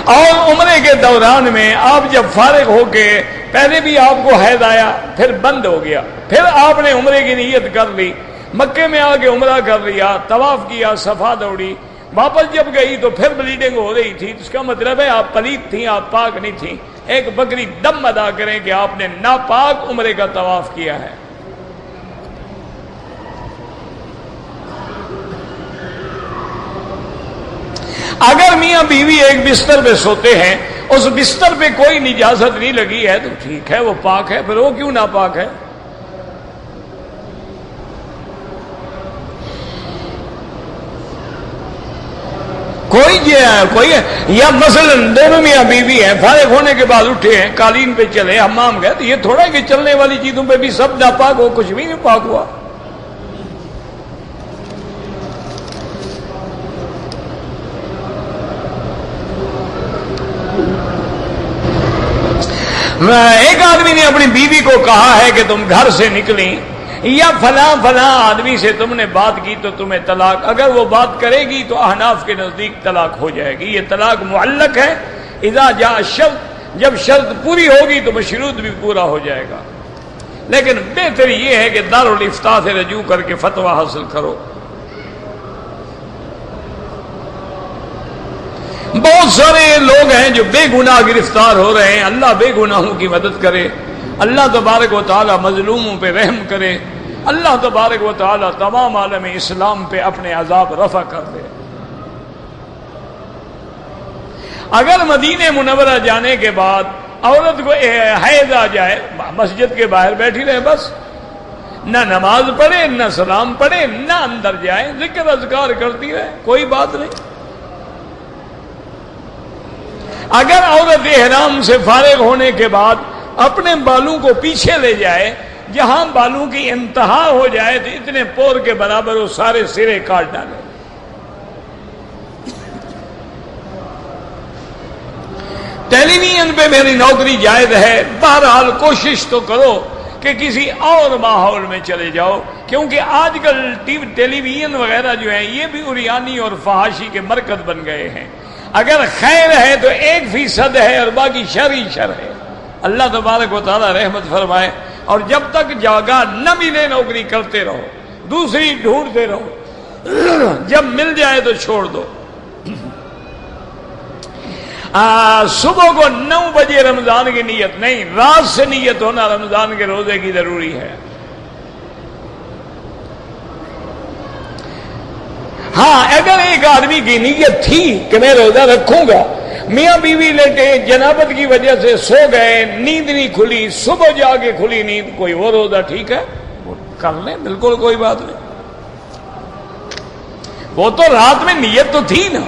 اور عمرے کے دوران میں آپ جب فارغ ہو کے، پہلے بھی آپ کو حیض آیا، پھر بند ہو گیا، پھر آپ نے عمرے کی نیت کر لی، مکے میں آ کے عمرہ کر لیا، طواف کیا، صفا دوڑی، واپس جب گئی تو پھر بلیڈنگ ہو رہی تھی، اس کا مطلب ہے آپ پلیت تھیں، آپ پاک نہیں تھیں۔ ایک بکری دم ادا کریں کہ آپ نے ناپاک عمرے کا طواف کیا ہے۔ اگر میاں بیوی ایک بستر پہ سوتے ہیں، اس بستر پہ کوئی نجاست نہیں لگی ہے تو ٹھیک ہے، وہ پاک ہے، پھر وہ کیوں ناپاک ہے؟ کوئی یا مثلا دونوں میاں بیوی ہیں، فارغ ہونے کے بعد اٹھے ہیں، قالین پہ چلے، حمام گئے، تو یہ تھوڑا ہے کہ چلنے والی چیزوں پہ بھی سب ناپاک ہو، کچھ بھی نہیں پاک ہوا۔ ایک آدمی نے اپنی بیوی کو کہا ہے کہ تم گھر سے نکلیں یا فلاں فلاں آدمی سے تم نے بات کی تو تمہیں طلاق، اگر وہ بات کرے گی تو احناف کے نزدیک طلاق ہو جائے گی۔ یہ طلاق معلق ہے، اذا جاء الشرط، جب شرط پوری ہوگی تو مشروط بھی پورا ہو جائے گا۔ لیکن بہتر یہ ہے کہ دارالافتاء سے رجوع کر کے فتویٰ حاصل کرو۔ بہت سارے لوگ ہیں جو بے گناہ گرفتار ہو رہے ہیں، اللہ بے گناہوں کی مدد کرے، اللہ تبارک و تعالی مظلوموں پہ رحم کرے، اللہ تبارک و تعالی تمام عالم اسلام پہ اپنے عذاب رفع کر دے۔ اگر مدینہ منورہ جانے کے بعد عورت کو حیض آ جائے، مسجد کے باہر بیٹھی رہے، بس نہ نماز پڑھے، نہ سلام پڑھے، نہ اندر جائے، ذکر اذکار کرتی رہے، کوئی بات نہیں۔ اگر عورت احرام سے فارغ ہونے کے بعد اپنے بالوں کو پیچھے لے جائے، جہاں بالوں کی انتہا ہو جائے تو اتنے پور کے برابر وہ سارے سرے کاٹ ڈالے۔ ٹیلی ویژن پہ میری نوکری جائز ہے، بہرحال کوشش تو کرو کہ کسی اور ماحول میں چلے جاؤ، کیونکہ آج کل ٹیلی ویژن وغیرہ جو ہیں یہ بھی عریانی اور فحاشی کے مرکز بن گئے ہیں۔ اگر خیر ہے تو 1% ہے اور باقی شر ہی شر ہے۔ اللہ تبارک و تعالی رحمت فرمائے، اور جب تک جگہ نہ ملے نوکری کرتے رہو، دوسری ڈھونڈتے رہو، جب مل جائے تو چھوڑ دو۔ صبح کو 9 بجے رمضان کی نیت نہیں، رات سے نیت ہونا رمضان کے روزے کی ضروری ہے۔ ہاں، اگر ایک آدمی کی نیت تھی کہ میں روزہ رکھوں گا، میاں بیوی لیٹے جنابت کی وجہ سے سو گئے، نیند نہیں کھلی، صبح جا کے کھلی نیند، کوئی وہ روزہ ٹھیک ہے، وہ کر لیں، بالکل کوئی بات نہیں۔ وہ تو رات میں نیت تو تھی نا۔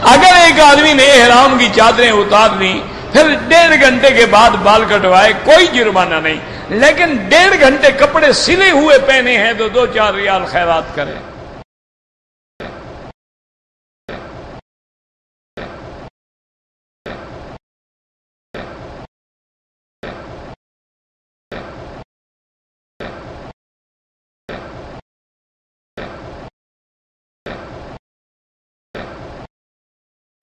اگر ایک آدمی نے احرام کی چادریں اتار لی، پھر 1.5 گھنٹے کے بعد بال کٹوائے، کوئی جرمانہ نہیں، لیکن 1.5 گھنٹے کپڑے سلے ہوئے پہنے ہیں تو 2-4 ریال خیرات کریں۔